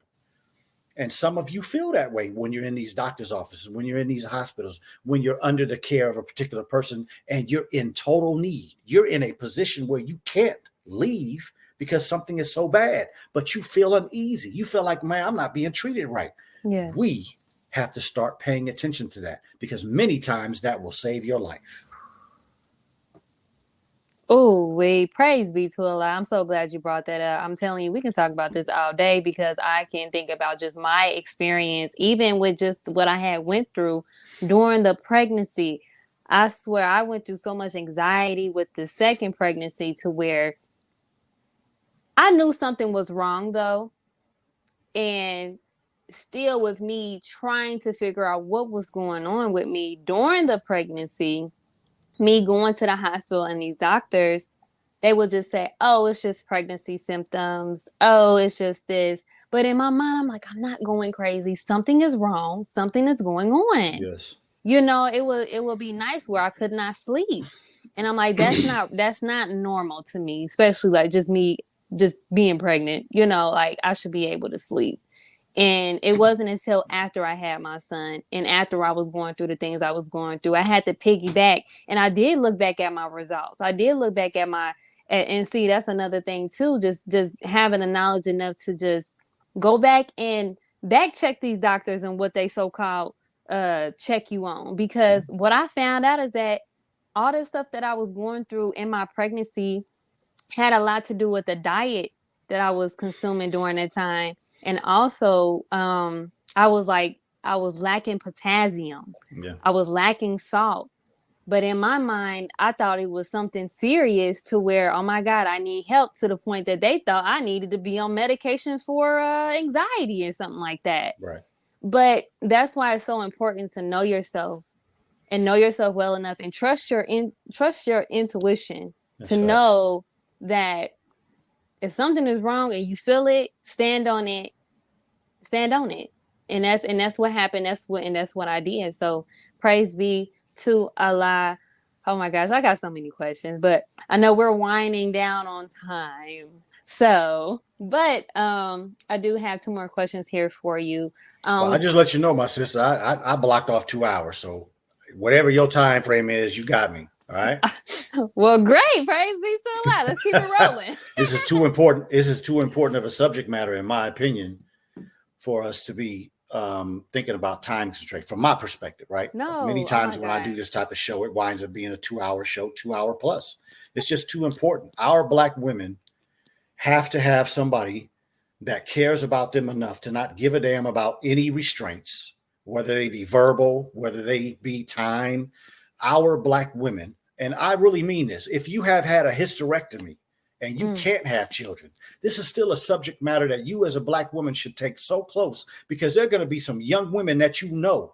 B: And some of you feel that way when you're in these doctor's offices, when you're in these hospitals, when you're under the care of a particular person and you're in total need. You're in a position where you can't leave because something is so bad, but you feel uneasy. You feel like, man, I'm not being treated right.
A: Yeah.
B: We have to start paying attention to that, because many times that will save your life.
A: Oh, wait, praise be to Allah. I'm so glad you brought that up. I'm telling you, we can talk about this all day, because I can think about just my experience, even with just what I had went through during the pregnancy. I swear I went through so much anxiety with the second pregnancy, to where I knew something was wrong though. And still, with me trying to figure out what was going on with me during the pregnancy, me going to the hospital and these doctors, they would just say, oh, it's just pregnancy symptoms. Oh, it's just this. But in my mind, I'm like, I'm not going crazy. Something is wrong. Something is going on.
B: Yes.
A: You know, it will be nice where I could not sleep. And I'm like, that's not normal to me, especially like just me just being pregnant. You know, like I should be able to sleep. And it wasn't until after I had my son and after I was going through the things I was going through, I had to piggyback. And I did look back at my results. I did look back at and see, that's another thing too. Just having the knowledge enough to just go back and back check these doctors and what they so-called check you on. Because what I found out is that all the stuff that I was going through in my pregnancy had a lot to do with the diet that I was consuming during that time. And also, I was lacking potassium.
B: Yeah.
A: I was lacking salt. But in my mind, I thought it was something serious, to where, oh my God, I need help, to the point that they thought I needed to be on medications for anxiety or something like that.
B: Right.
A: But that's why it's so important to know yourself, and know yourself well enough, and trust your intuition,
B: That's
A: to
B: facts.
A: know that if something is wrong and you feel it, stand on it. Stand on it. And that's what happened. That's what I did. So praise be to Allah. Oh my gosh, I got so many questions, but I know we're winding down on time. So, but I do have two more questions here for you.
B: Well, I just let you know, my sister, I blocked off 2 hours. So whatever your time frame is, you got me. All right.
A: Well, great. Praise be to Allah. Let's keep it rolling.
B: This is too important. This is too important of a subject matter, in my opinion, for us to be thinking about time constraint from my perspective, right?
A: No.
B: Many times when I
A: God.
B: do this type of show, it winds up being a 2-hour show, 2-hour plus. It's just too important. Our Black women have to have somebody that cares about them enough to not give a damn about any restraints, whether they be verbal, whether they be time. Our Black women, and I really mean this, if you have had a hysterectomy and you can't have children, this is still a subject matter that you as a Black woman should take so close, because there are going to be some young women that you know.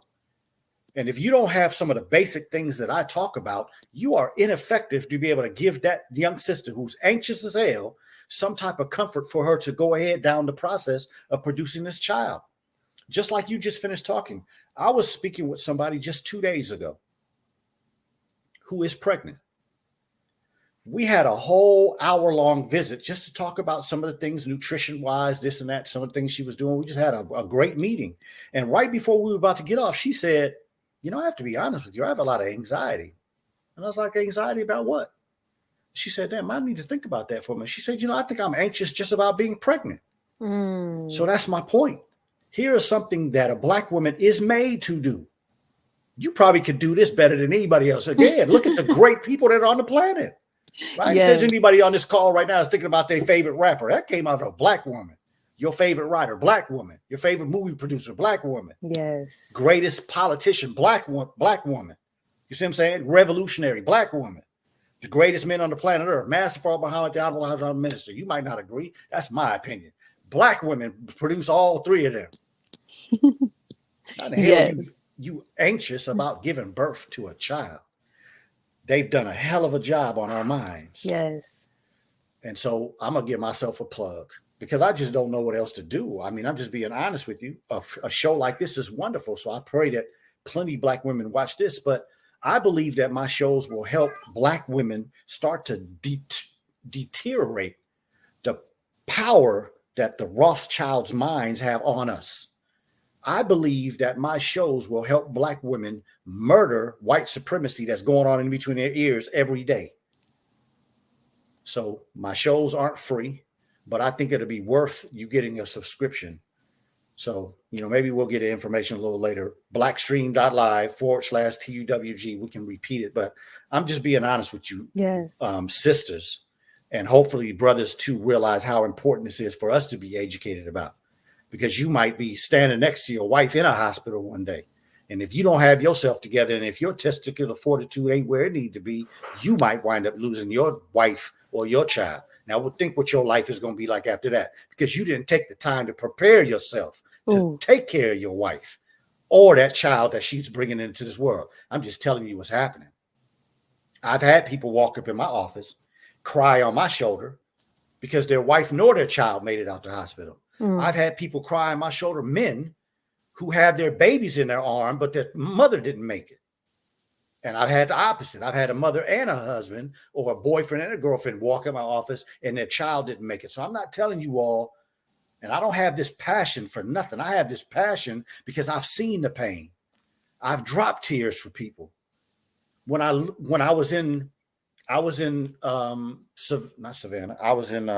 B: And if you don't have some of the basic things that I talk about, you are ineffective to be able to give that young sister who's anxious as hell some type of comfort for her to go ahead down the process of producing this child. Just like you just finished talking. I was speaking with somebody just 2 days ago who is pregnant. We had a whole hour-long visit just to talk about some of the things nutrition-wise, this and that, some of the things she was doing. We just had a great meeting. And right before we were about to get off, she said, you know, I have to be honest with you, I have a lot of anxiety. And I was like, anxiety about what? She said, damn, I need to think about that for a minute. She said, you know, I think I'm anxious just about being pregnant. So that's my point. Here is something that a Black woman is made to do. You probably could do this better than anybody else. Again, look at the great people that are on the planet. Right? Yes. If there's anybody on this call right now that's thinking about their favorite rapper, that came out of a Black woman. Your favorite writer, Black woman. Your favorite movie producer, Black woman.
A: Yes.
B: Greatest politician, Black woman. You see what I'm saying? Revolutionary, Black woman. The greatest men on the planet Earth, Master Fard Muhammad, the Honorable Minister. You might not agree. That's my opinion. Black women produce all three of them. How the hell you anxious about giving birth to a child? They've done a hell of a job on our minds.
A: Yes.
B: And so I'm going to give myself a plug because I just don't know what else to do. I mean, I'm just being honest with you. A show like this is wonderful. So I pray that plenty of Black women watch this. But I believe that my shows will help Black women start to deteriorate the power that the Rothschilds' minds have on us. I believe that my shows will help Black women murder white supremacy that's going on in between their ears every day. So my shows aren't free, but I think it'll be worth you getting a subscription. So, you know, maybe we'll get the information a little later. blackstream.live/TUWG. We can repeat it, but I'm just being honest with you, sisters, and hopefully brothers too realize how important this is for us to be educated about. Because you might be standing next to your wife in a hospital one day. And if you don't have yourself together, and if your testicular fortitude ain't where it needs to be, you might wind up losing your wife or your child. Now, we'll think what your life is going to be like after that, because you didn't take the time to prepare yourself to take care of your wife or that child that she's bringing into this world. I'm just telling you what's happening. I've had people walk up in my office, cry on my shoulder because their wife nor their child made it out the hospital. I've had people cry on my shoulder, men who have their babies in their arm, but their mother didn't make it. And I've had the opposite. I've had a mother and a husband or a boyfriend and a girlfriend walk in my office and their child didn't make it. So I'm not telling you all, and I don't have this passion for nothing. I have this passion because I've seen the pain. I've dropped tears for people. When I was in not Savannah. I was in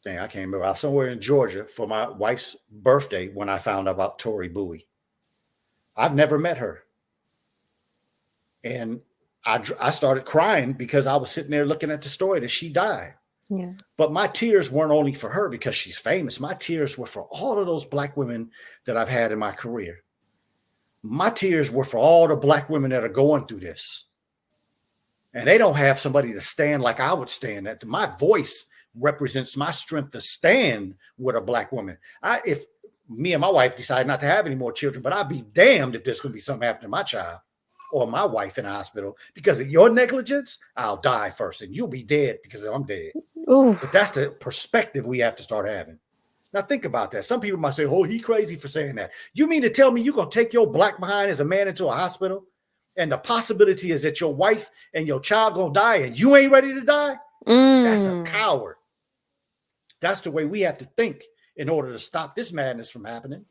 B: I can't remember. I was somewhere in Georgia for my wife's birthday when I found out about Tori Bowie. I've never met her. And I started crying because I was sitting there looking at the story that she died.
A: Yeah.
B: But my tears weren't only for her because she's famous. My tears were for all of those Black women that I've had in my career. My tears were for all the Black women that are going through this. And they don't have somebody to stand like I would stand. That my voice represents my strength to stand with a Black woman. If me and my wife decide not to have any more children, but I'd be damned if there's going to be something happen to my child or my wife in the hospital because of your negligence. I'll die first, and you'll be dead because I'm dead.
A: Ooh.
B: But that's the perspective we have to start having. Now think about that. Some people might say, "Oh, he's crazy for saying that." You mean to tell me you're going to take your Black behind as a man into a hospital, and the possibility is that your wife and your child going to die, and you ain't ready to die? That's a coward. That's the way we have to think in order to stop this madness from happening.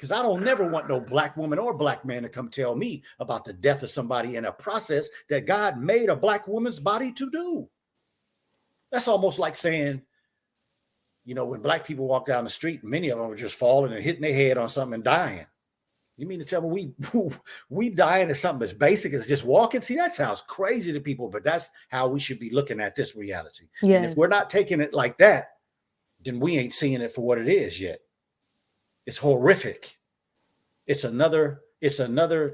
B: Because I don't never want no black woman or black man to come tell me about the death of somebody in a process that God made a black woman's body to do. That's almost like saying, when black people walk down the street, many of them are just falling and hitting their head on something and dying. You mean to tell me we dying at something as basic as just walking? See, that sounds crazy to people, but that's how we should be looking at this reality. Yes. And if we're not taking it like that, then we ain't seeing it for what it is yet. It's horrific. It's another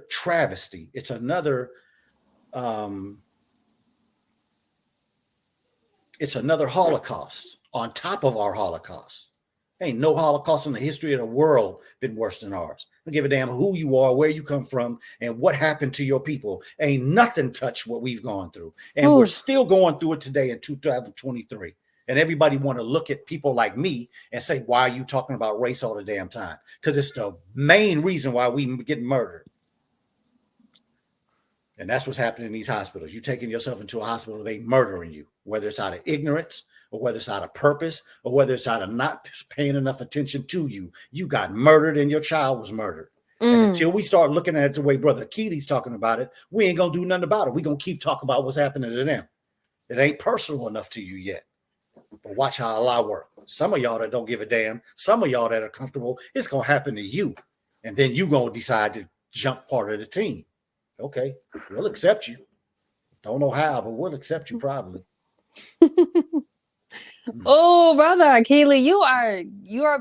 B: travesty. It's another Holocaust on top of our Holocaust. Ain't no Holocaust in the history of the world been worse than ours. I don't give a damn who you are, where you come from, and what happened to your people. Ain't nothing touched what we've gone through. And we're still going through it today in 2023. And everybody want to look at people like me and say, why are you talking about race all the damn time? Because it's the main reason why we get murdered. And that's what's happening in these hospitals. You taking yourself into a hospital, they murdering you, whether it's out of ignorance, or whether it's out of purpose, or whether it's out of not paying enough attention to you. You got murdered and your child was murdered. And until we start looking at it the way Brother Akilli's talking about it, we ain't going to do nothing about it. We're going to keep talking about what's happening to them. It ain't personal enough to you yet. But watch how Allah works. Some of y'all that don't give a damn, some of y'all that are comfortable, it's going to happen to you. And then you going to decide to jump part of the team. Okay, we'll accept you. Don't know how, but we'll accept you probably.
A: Oh, brother Akilli, you're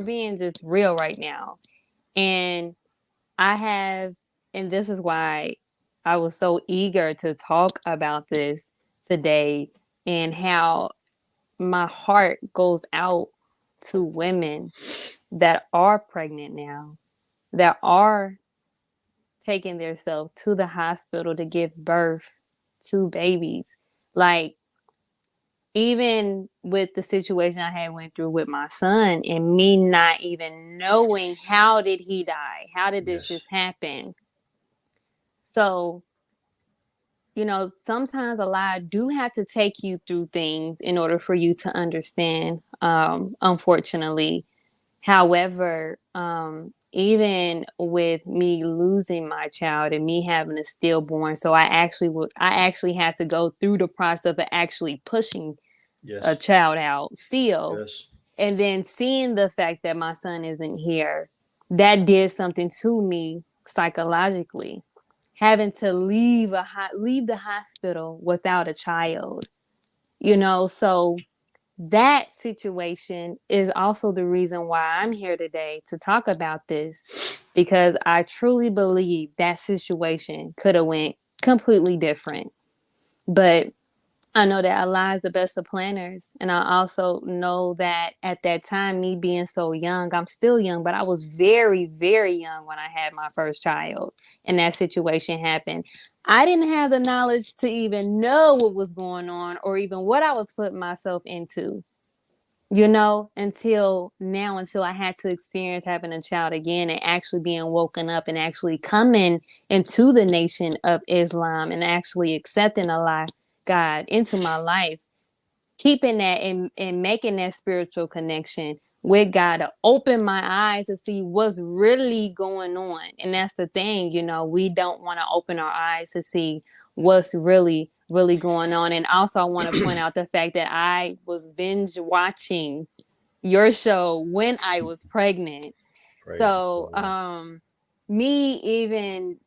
A: being just real right now. And and this is why I was so eager to talk about this today, and how my heart goes out to women that are pregnant now, that are taking themselves to the hospital to give birth to babies. Like, even with the situation I had went through with my son, and me not even knowing how did he die? How did this just happen? So, sometimes Allah do have to take you through things in order for you to understand, unfortunately. However, even with me losing my child and me having a stillborn, so I actually had to go through the process of actually pushing a child out still. And then seeing the fact that my son isn't here, that did something to me psychologically. Having to leave the hospital without a child, so that situation is also the reason why I'm here today to talk about this, because I truly believe that situation could have went completely different. But I know that Allah is the best of planners. And I also know that at that time, me being so young, I'm still young, but I was very, very young when I had my first child and that situation happened. I didn't have the knowledge to even know what was going on or even what I was putting myself into, until I had to experience having a child again and actually being woken up and actually coming into the nation of Islam and actually accepting Allah, God, into my life, keeping that and making that spiritual connection with God to open my eyes to see what's really going on. And that's the thing, we don't want to open our eyes to see what's really, really going on. And also I want to point out the fact that I was binge watching your show when I was pregnant. So me even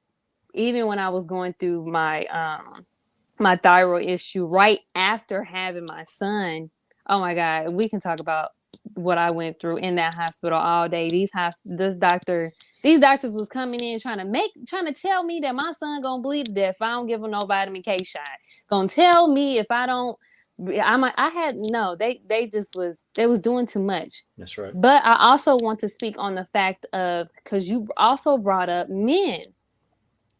A: when I was going through my thyroid issue right after having my son, oh my God, we can talk about what I went through in that hospital all day. These doctors was coming in trying to tell me that my son gonna bleed to death if I don't give him no vitamin K shot. Gonna tell me if I don't, they was doing too much.
B: That's right.
A: But I also want to speak on the fact of, because you also brought up men,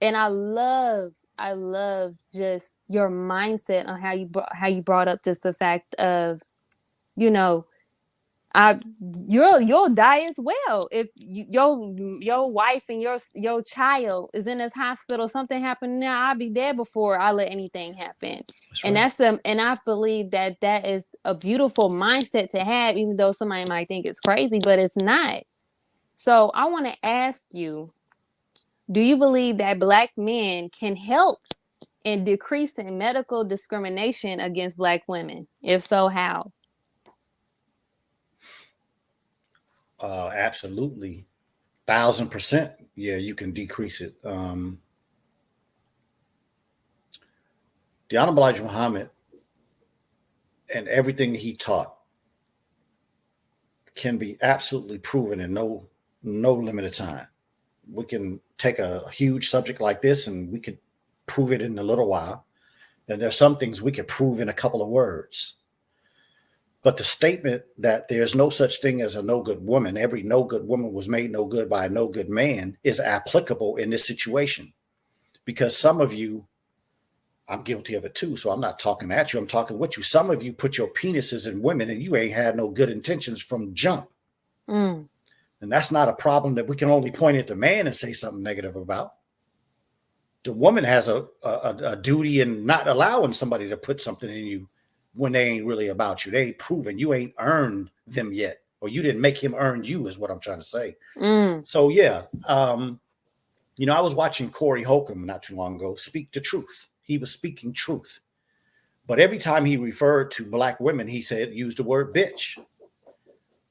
A: and I love just your mindset on how you brought up just the fact of, you'll die as well if your wife and your child is in this hospital. Something happened now, I'll be there before I let anything happen. That's right. And I believe that is a beautiful mindset to have, even though somebody might think it's crazy, but it's not. So I want to ask you, do you believe that Black men can help in decreasing medical discrimination against Black women? If so, how?
B: Absolutely. 1,000%. Yeah, you can decrease it. The Honorable Elijah Muhammad and everything he taught can be absolutely proven in no limited time. We can take a huge subject like this and we could prove it in a little while. And there's some things we could prove in a couple of words. But the statement that there's no such thing as a no good woman, every no good woman was made no good by a no good man, is applicable in this situation. Because some of you, I'm guilty of it too, so I'm not talking at you, I'm talking with you. Some of you put your penises in women and you ain't had no good intentions from jump.
A: Mm.
B: And that's not a problem that we can only point at the man and say something negative about. The woman has a duty in not allowing somebody to put something in you when they ain't really about you. They ain't proven. You ain't earned them yet, or you didn't make him earn you, is what I'm trying to say. So yeah, I was watching Corey Holcomb not too long ago speak the truth. He was speaking truth, but every time he referred to Black women, he used the word bitch,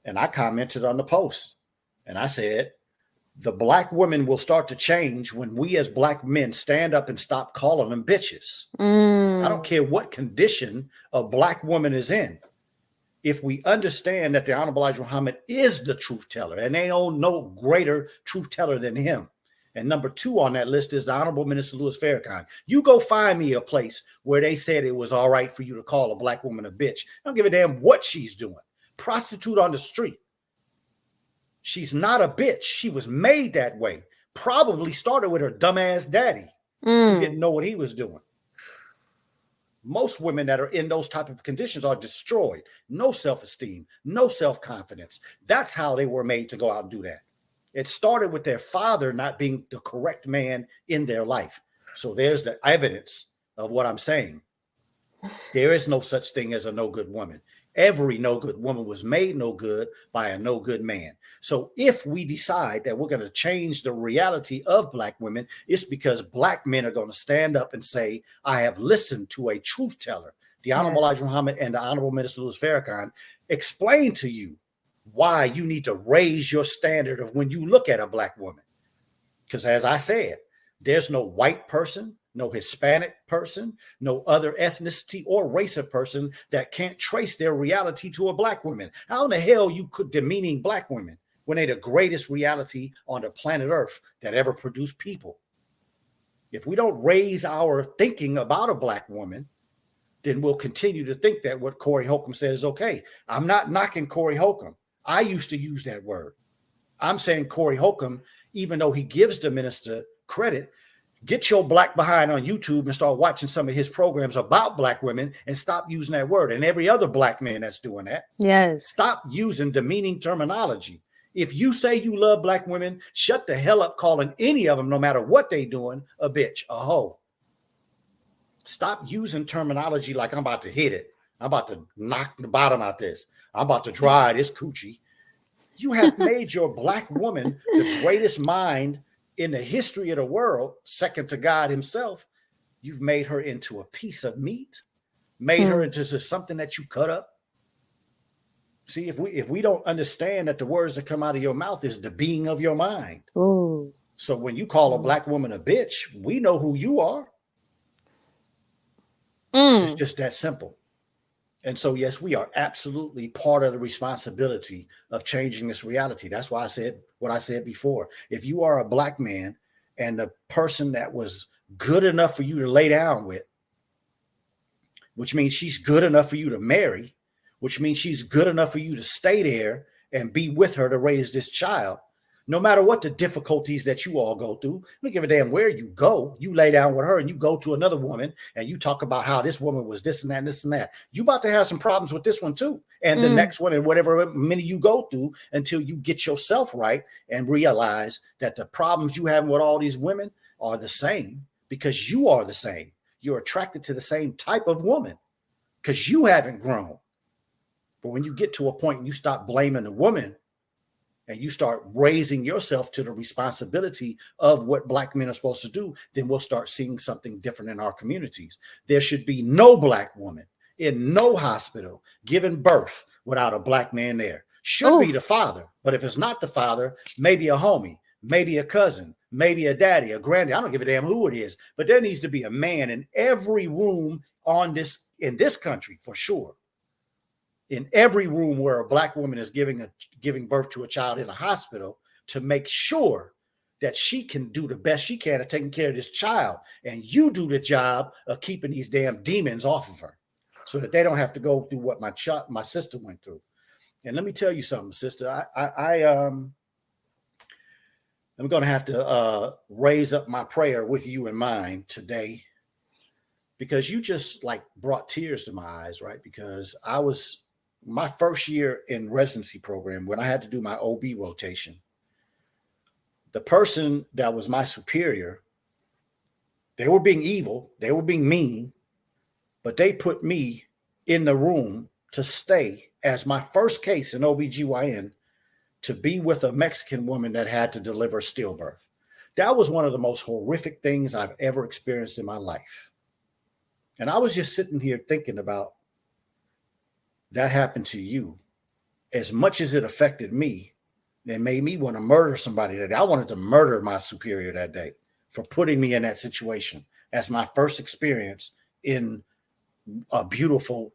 B: and I commented on the post, and I said, the Black women will start to change when we as Black men stand up and stop calling them bitches. I don't care what condition a Black woman is in. If we understand that the Honorable Elijah Muhammad is the truth teller, and they ain't no greater truth teller than him. And number 2 on that list is the Honorable Minister Louis Farrakhan. You go find me a place where they said it was all right for you to call a Black woman a bitch. I don't give a damn what she's doing. Prostitute on the street. She's not a bitch. She was made that way. Probably started with her dumbass daddy. Who didn't know what he was doing. Most women that are in those type of conditions are destroyed. No self-esteem, no self-confidence. That's how they were made to go out and do that. It started with their father not being the correct man in their life. So there's the evidence of what I'm saying. There is no such thing as a no good woman. Every no good woman was made no good by a no good man. So if we decide that we're going to change the reality of Black women, it's because Black men are going to stand up and say, I have listened to a truth teller, the Honorable Elijah Muhammad and the Honorable Minister Louis Farrakhan, explain to you why you need to raise your standard of when you look at a Black woman. Because as I said, there's no white person, no Hispanic person, no other ethnicity or race of person that can't trace their reality to a Black woman. How in the hell you could demeaning Black women when they're the greatest reality on the planet Earth that ever produced people? If we don't raise our thinking about a Black woman, then we'll continue to think that what Corey Holcomb said is okay. I'm not knocking Corey Holcomb. I used to use that word. I'm saying Corey Holcomb, even though he gives the minister credit, get your Black behind on YouTube and start watching some of his programs about Black women and stop using that word. And every other Black man that's doing that.
A: Yes.
B: Stop using demeaning terminology. If you say you love Black women, shut the hell up calling any of them, no matter what they doing, a bitch, a hoe. Stop using terminology like I'm about to hit it. I'm about to knock the bottom out this. I'm about to dry this coochie. You have made your Black woman the greatest mind in the history of the world, second to God himself. You've made her into a piece of meat, made her into something that you cut up. See, if we don't understand that the words that come out of your mouth is the being of your mind.
A: Ooh.
B: So when you call a Black woman a bitch, we know who you are. It's just that simple. And so, yes, we are absolutely part of the responsibility of changing this reality. That's why I said what I said before. If you are a Black man and the person that was good enough for you to lay down with, which means she's good enough for you to marry, which means she's good enough for you to stay there and be with her to raise this child, no matter what the difficulties that you all go through. I don't give a damn where you go. You lay down with her and you go to another woman and you talk about how this woman was this and that and this and that. You about to have some problems with this one too. And the next one and whatever many you go through until you get yourself right and realize that the problems you have with all these women are the same because you are the same. You're attracted to the same type of woman because you haven't grown. But when you get to a point and you stop blaming the woman and you start raising yourself to the responsibility of what Black men are supposed to do, then we'll start seeing something different in our communities. There should be no Black woman in no hospital giving birth without a Black man there. Should be the father, but if it's not the father, maybe a homie, maybe a cousin, maybe a daddy, a granddad. I don't give a damn who it is, but there needs to be a man in every room in this country for sure. In every room where a Black woman is giving birth to a child in a hospital, to make sure that she can do the best she can at taking care of this child, and you do the job of keeping these damn demons off of her, so that they don't have to go through what my sister went through. And let me tell you something, sister. I'm going to have to raise up my prayer with you in mind today, because you just like brought tears to my eyes, right? Because my first year in residency program, when I had to do my OB rotation, the person that was my superior, they were being evil, they were being mean, but they put me in the room to stay as my first case in OBGYN, to be with a Mexican woman that had to deliver stillbirth. That was one of the most horrific things I've ever experienced in my life. And I was just sitting here thinking about that happened to you. As much as it affected me, it made me want to murder somebody that day. I wanted to murder my superior that day for putting me in that situation as my first experience in a beautiful,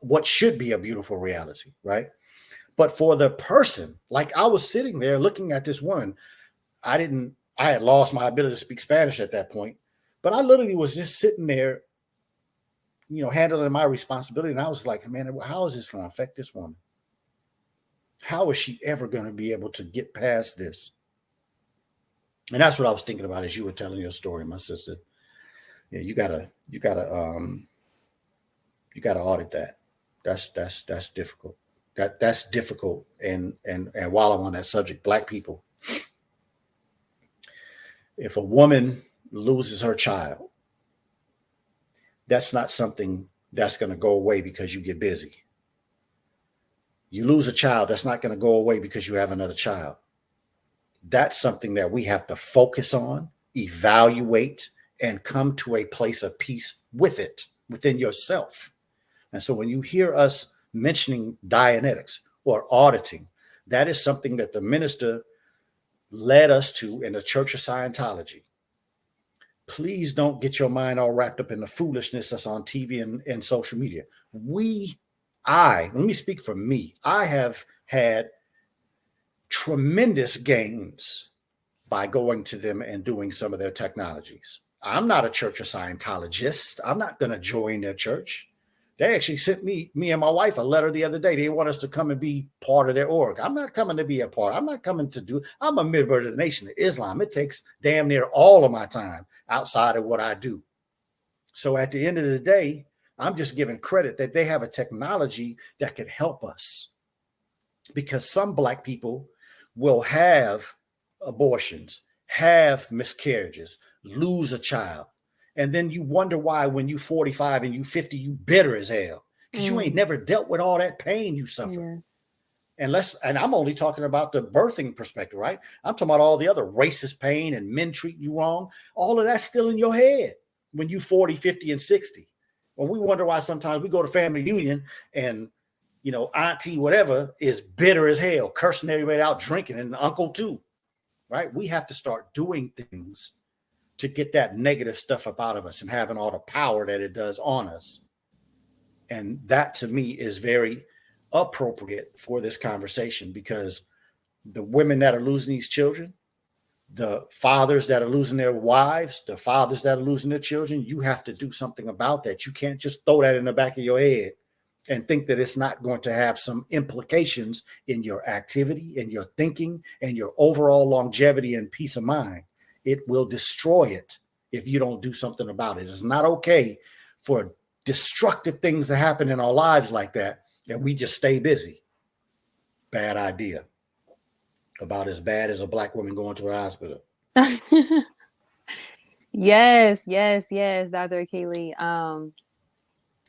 B: what should be a beautiful reality, right? But for the person, like I was sitting there looking at this woman, I had lost my ability to speak Spanish at that point, but I literally was just sitting there, handling my responsibility. And I was like, man, how is this going to affect this woman? How is she ever going to be able to get past this? And that's what I was thinking about as you were telling your story, my sister. Yeah, you gotta audit that. That's difficult. That's difficult. And while I'm on that subject, Black people, if a woman loses her child, that's not something that's going to go away because you get busy. You lose a child, that's not going to go away because you have another child. That's something that we have to focus on, evaluate, and come to a place of peace with it within yourself. And so when you hear us mentioning Dianetics or auditing, that is something that the minister led us to in the Church of Scientology. Please don't get your mind all wrapped up in the foolishness that's on TV and social media. Let me speak for me. I have had tremendous gains by going to them and doing some of their technologies. I'm not a Church of Scientologist. I'm not going to join their church. They actually sent me and my wife a letter the other day. They want us to come and be part of their org. I'm not coming to be a part. I'm not coming to do. I'm a member of the Nation of Islam. It takes damn near all of my time outside of what I do. So at the end of the day, I'm just giving credit that they have a technology that could help us, because some Black people will have abortions, have miscarriages, lose a child. And then you wonder why when you 45 and you 50, you bitter as hell, because you ain't never dealt with all that pain you suffer. Yes. And I'm only talking about the birthing perspective, right? I'm talking about all the other racist pain and men treating you wrong. All of that's still in your head when you 40, 50, and 60. Well, we wonder why sometimes we go to family reunion and, auntie, whatever, is bitter as hell, cursing everybody out, drinking, and uncle too, right? We have to start doing things to get that negative stuff up out of us and having all the power that it does on us. And that to me is very appropriate for this conversation, because the women that are losing these children, the fathers that are losing their wives, the fathers that are losing their children, you have to do something about that. You can't just throw that in the back of your head and think that it's not going to have some implications in your activity, in your thinking, and your overall longevity and peace of mind. It will destroy it if you don't do something about it. It's not okay for destructive things to happen in our lives like that, and we just stay busy. Bad idea. About as bad as a Black woman going to a hospital.
A: Yes, Dr. Akilli.
B: Did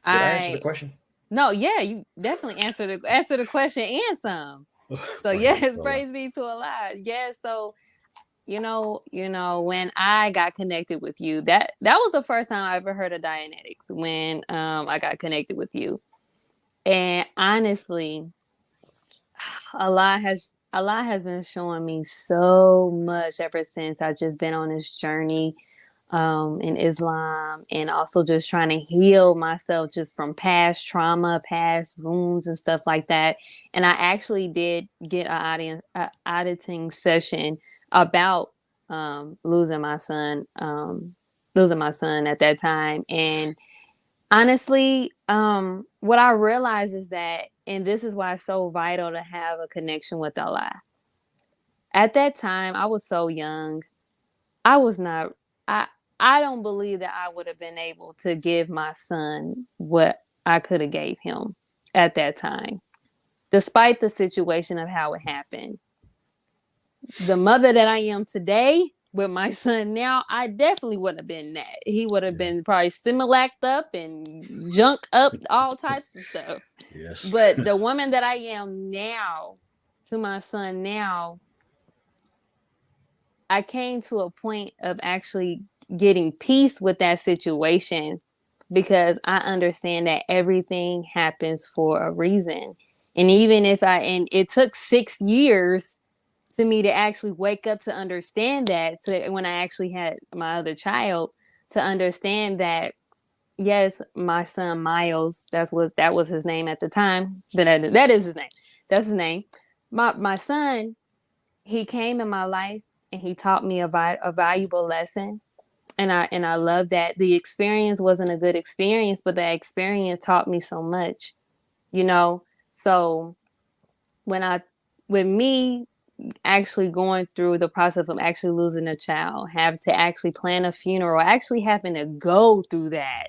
B: I answer the question?
A: No, yeah, you definitely answered the question and some. So
B: Praise
A: yes,
B: Allah.
A: praise be to Allah. Yes, so when I got connected with you, that was the first time I ever heard of Dianetics, when I got connected with you. And honestly, Allah has been showing me so much ever since I just been on this journey in Islam, and also just trying to heal myself just from past trauma, past wounds and stuff like that. And I actually did get a auditing session about losing my son at that time. And honestly, what I realized is that, and this is why it's so vital to have a connection with Allah. At that time, I was so young. I was not. I I don't believe that I would have been able to give my son what I could have gave him at that time, despite the situation of how it happened. The mother that I am today with my son now, I definitely would have been that. He would have
B: Yeah.
A: been probably Similac up and junk up, all types of stuff.
B: Yes.
A: But the woman that I am now to my son now, I came to a point of actually getting peace with that situation, because I understand that everything happens for a reason. And even if and it took 6 years to me to actually wake up to understand that. So when I actually had my other child, to understand that, yes, my son Miles, that was his name at the time. That is his name. That's his name. My son, he came in my life and he taught me a valuable lesson. And I love that. The experience wasn't a good experience, but that experience taught me so much, you know. So when I with me actually going through the process of actually losing a child, have to actually plan a funeral, actually having to go through that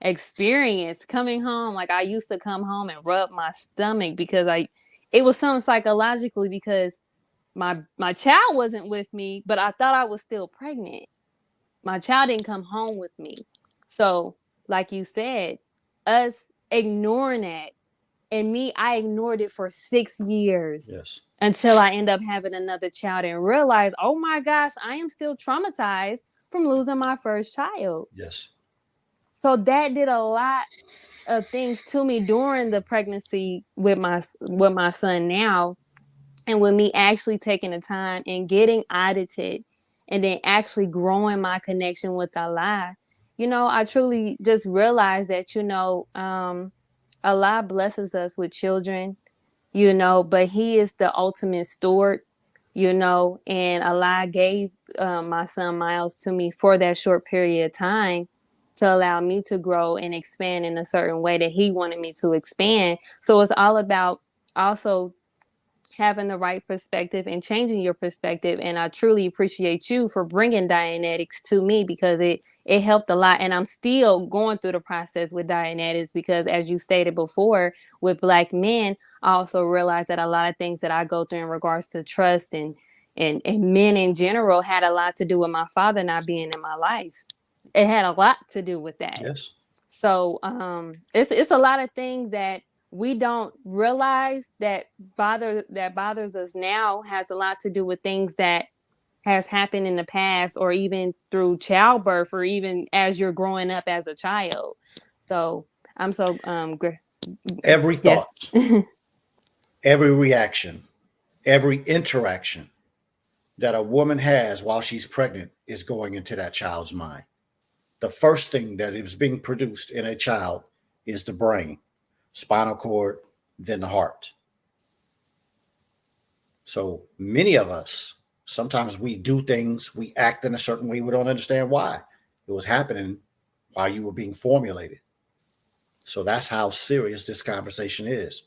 A: experience, coming home, like I used to come home and rub my stomach because it was something psychologically, because my child wasn't with me, but I thought I was still pregnant. My child didn't come home with me. So, like you said, us ignoring that, and me, I ignored it for 6 years
B: Yes.
A: until I end up having another child and realize, oh my gosh, I am still traumatized from losing my first child.
B: Yes.
A: So that did a lot of things to me during the pregnancy with my son now, and with me actually taking the time and getting audited, and then actually growing my connection with Allah. I truly just realized that, Allah blesses us with children, but He is the ultimate steward, and Allah gave my son Miles to me for that short period of time to allow me to grow and expand in a certain way that He wanted me to expand. So it's all about also having the right perspective and changing your perspective. And I truly appreciate you for bringing Dianetics to me, because it helped a lot. And I'm still going through the process with Dianetics, because as you stated before, with Black men, I also realized that a lot of things that I go through in regards to trust and men in general had a lot to do with my father not being in my life. It had a lot to do with that.
B: Yes.
A: So it's a lot of things that we don't realize that bothers us now, has a lot to do with things that has happened in the past, or even through childbirth, or even as you're growing up as a child. So I'm so
B: Every
A: yes.
B: thought, every reaction, every interaction that a woman has while she's pregnant is going into that child's mind. The first thing that is being produced in a child is the brain, spinal cord, then the heart. So many of us, sometimes we do things, we act in a certain way, we don't understand why. It was happening while you were being formulated. So that's how serious this conversation is.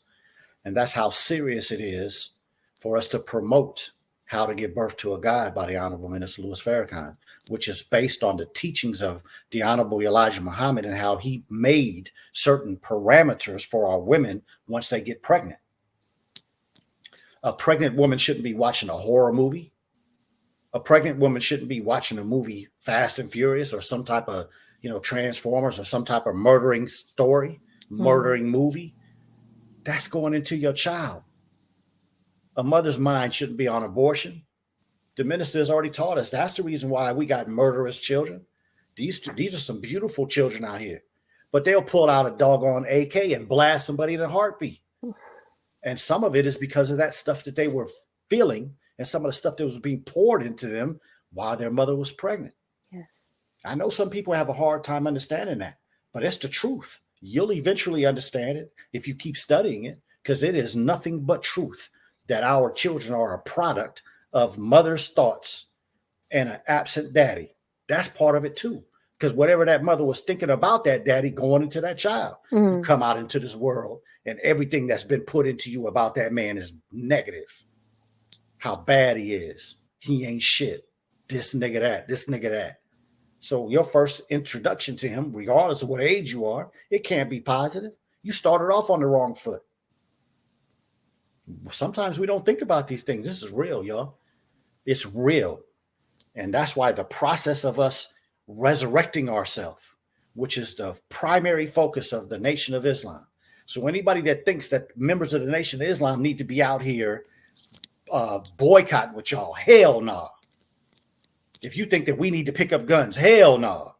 B: And that's how serious it is for us to promote How to Give Birth to a God by the Honorable Minister Louis Farrakhan, which is based on the teachings of the Honorable Elijah Muhammad and how he made certain parameters for our women once they get pregnant. A pregnant woman shouldn't be watching a horror movie. A pregnant woman shouldn't be watching a movie Fast and Furious or some type of, Transformers or some type of murdering story, murdering movie. That's going into your child. A mother's mind shouldn't be on abortion. The minister has already taught us that's the reason why we got murderous children. These are some beautiful children out here, but they'll pull out a doggone AK and blast somebody in a heartbeat. And some of it is because of that stuff that they were feeling and some of the stuff that was being poured into them while their mother was pregnant.
A: Yes.
B: I know some people have a hard time understanding that, but it's the truth. You'll eventually understand it if you keep studying it, because it is nothing but truth that our children are a product of mother's thoughts and an absent daddy. That's part of it too. Because whatever that mother was thinking about that daddy going into that child, you come out into this world and everything that's been put into you about that man is negative. How bad he is. He ain't shit. This nigga that, this nigga that. So your first introduction to him, regardless of what age you are, it can't be positive. You started off on the wrong foot. Sometimes we don't think about these things. This is real, y'all. It's real. And that's why the process of us resurrecting ourselves, which is the primary focus of the Nation of Islam. So anybody that thinks that members of the Nation of Islam need to be out here boycotting with y'all, hell no. Nah. If you think that we need to pick up guns, hell no. Nah.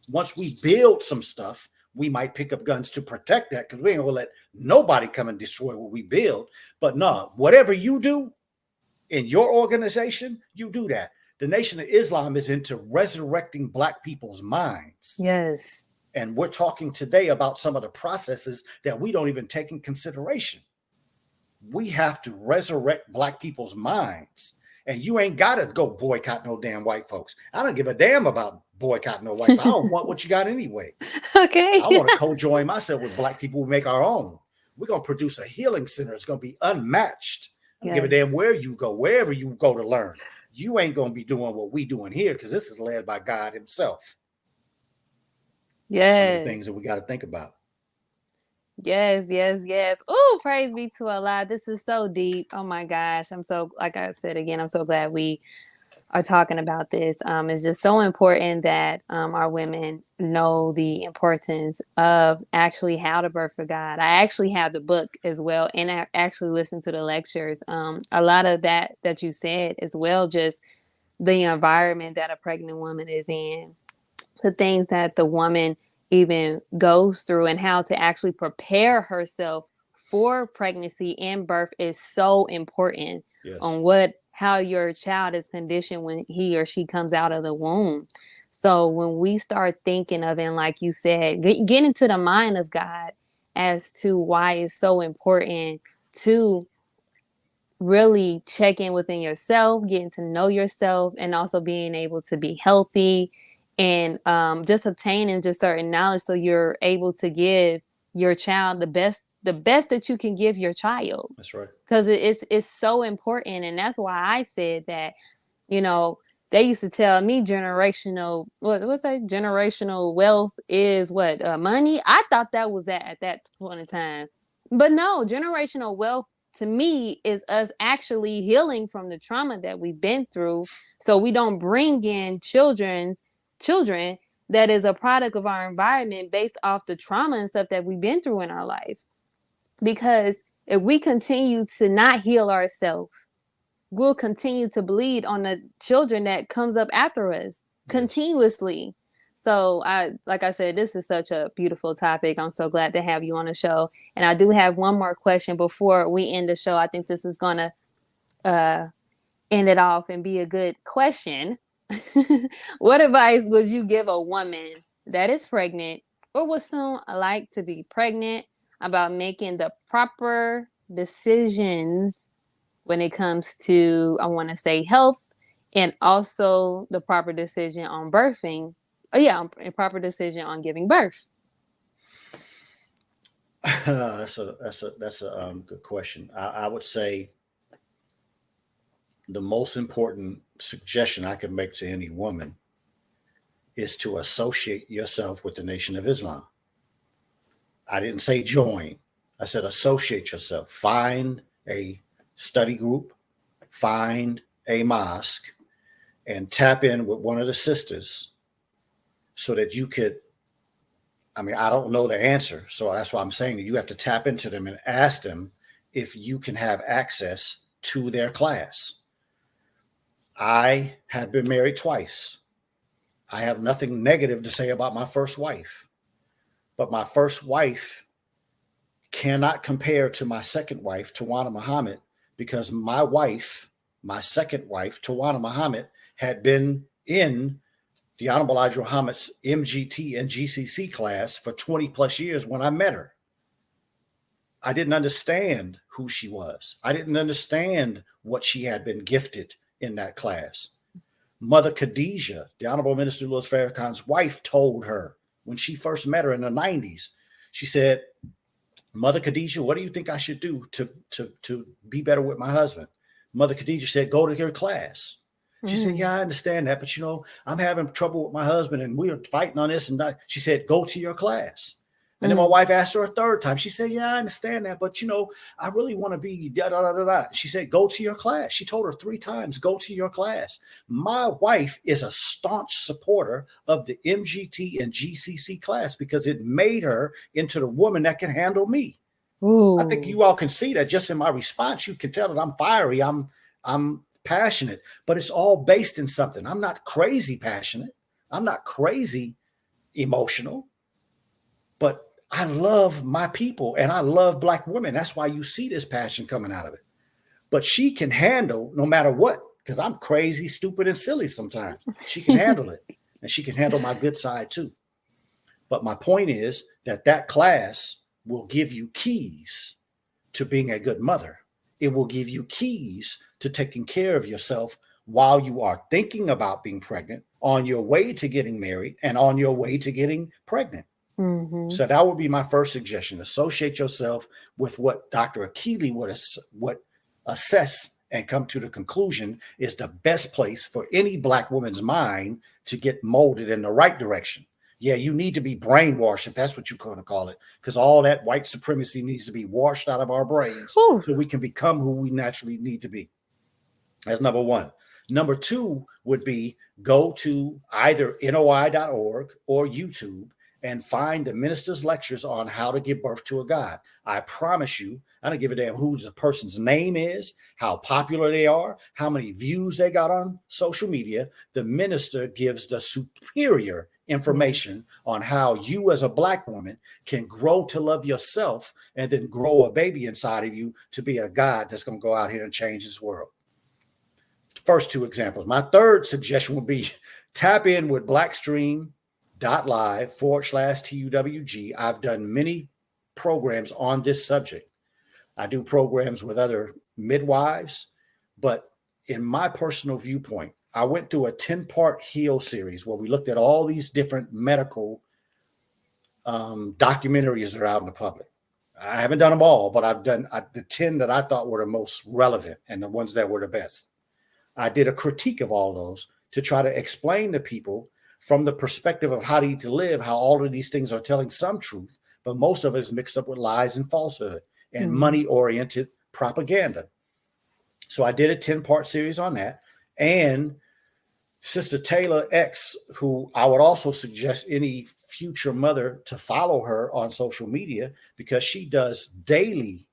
B: Once we build some stuff, we might pick up guns to protect that, because we ain't gonna let nobody come and destroy what we build. But no, whatever you do in your organization, you do that. The Nation of Islam is into resurrecting Black people's minds.
A: Yes.
B: And we're talking today about some of the processes that we don't even take in consideration. We have to resurrect Black people's minds. And you ain't got to go boycott no damn white folks. I don't give a damn about boycotting no white folks. I don't want what you got anyway.
A: Okay.
B: I want to co-join myself with Black people who make our own. We're going to produce a healing center. It's going to be unmatched. I don't give a damn where you go, wherever you go to learn. You ain't going to be doing what we doing here, because this is led by God himself.
A: Yes.
B: Some of the things that we got to think about.
A: Yes, yes, yes. Oh, praise be to Allah. This is so deep. Oh my gosh. I'm so, like I said again, I'm so glad we are talking about this. It's just so important that our women know the importance of actually how to birth for God. I actually have the book as well, and I actually listened to the lectures. A lot of that you said as well, just the environment that a pregnant woman is in, the things that the woman even goes through, and how to actually prepare herself for pregnancy and birth is so important. Yes. On how your child is conditioned when he or she comes out of the womb. So when we start thinking of, and like you said, get into the mind of God as to why it's so important to really check in within yourself, getting to know yourself, and also being able to be healthy, and just obtaining just certain knowledge, so you're able to give your child the best that you can give your child.
B: That's right.
A: Because it's so important. And that's why I said that, they used to tell me generational wealth is what, money. I thought that was at that point in time. But no, generational wealth to me is us actually healing from the trauma that we've been through, so we don't bring in children that is a product of our environment based off the trauma and stuff that we've been through in our life. Because if we continue to not heal ourselves, we'll continue to bleed on the children that comes up after us continuously. So like I said, this is such a beautiful topic. I'm so glad to have you on the show. And I do have one more question before we end the show. I think this is going to end it off and be a good question. What advice would you give a woman that is pregnant or would soon like to be pregnant about making the proper decisions when it comes to, I want to say, health, and also the proper decision on birthing? A proper decision on giving birth.
B: That's a good question. I would say the most important suggestion I can make to any woman is to associate yourself with the Nation of Islam. I didn't say join. I said associate yourself. Find a study group, find a mosque, and tap in with one of the sisters so that you could, I don't know the answer. So that's why I'm saying that you have to tap into them and ask them if you can have access to their class. I have been married twice. I have nothing negative to say about my first wife, but my first wife cannot compare to my second wife, Tawana Muhammad, because my second wife, Tawana Muhammad, had been in the Honorable Elijah Muhammad's MGT and GCC class for 20 plus years when I met her. I didn't understand who she was. I didn't understand what she had been gifted in that class. Mother Khadijah, the Honorable Minister Louis Farrakhan's wife, told her when she first met her in the 90s, she said, Mother Khadijah, what do you think I should do to be better with my husband? Mother Khadijah said, go to your class. She said, yeah, I understand that, but I'm having trouble with my husband and we're fighting on this and that. She said, go to your class. And then my wife asked her a third time. She said, yeah, I understand that, but I really want to be da da da da da. She said, go to your class. She told her 3 times, go to your class. My wife is a staunch supporter of the MGT and GCC class because it made her into the woman that can handle me. Ooh. I think you all can see that just in my response. You can tell that I'm fiery. I'm passionate, but it's all based in something. I'm not crazy passionate. I'm not crazy emotional, but I love my people and I love Black women. That's why you see this passion coming out of it. But she can handle no matter what, because I'm crazy, stupid, and silly sometimes. She can handle it, and she can handle my good side too. But my point is that class will give you keys to being a good mother. It will give you keys to taking care of yourself while you are thinking about being pregnant, on your way to getting married, and on your way to getting pregnant. Mm-hmm. So that would be my first suggestion. Associate yourself with what Dr. Akilli would assess and come to the conclusion is the best place for any Black woman's mind to get molded in the right direction. Yeah, you need to be brainwashed, if that's what you're going to call it, because all that white supremacy needs to be washed out of our brains. Ooh. So we can become who we naturally need to be. That's number one. Number two would be go to either NOI.org or YouTube and find the minister's lectures on how to give birth to a God. I promise you, I don't give a damn who the person's name is, how popular they are, how many views they got on social media. The minister gives the superior information on how you as a Black woman can grow to love yourself and then grow a baby inside of you to be a God that's going to go out here and change this world. First 2 examples. My third suggestion would be tap in with blackstream.live/TUWG. I've done many programs on this subject. I do programs with other midwives, but in my personal viewpoint, I went through a 10-part Heal series where we looked at all these different medical documentaries that are out in the public. I haven't done them all, but I've done the 10 that I thought were the most relevant and the ones that were the best. I did a critique of all those to try to explain to people from the perspective of how to eat to live, how all of these things are telling some truth, but most of it is mixed up with lies and falsehood and money-oriented propaganda. So I did a 10-part series on that. And Sister Taylor X, who I would also suggest any future mother to follow her on social media, because she does daily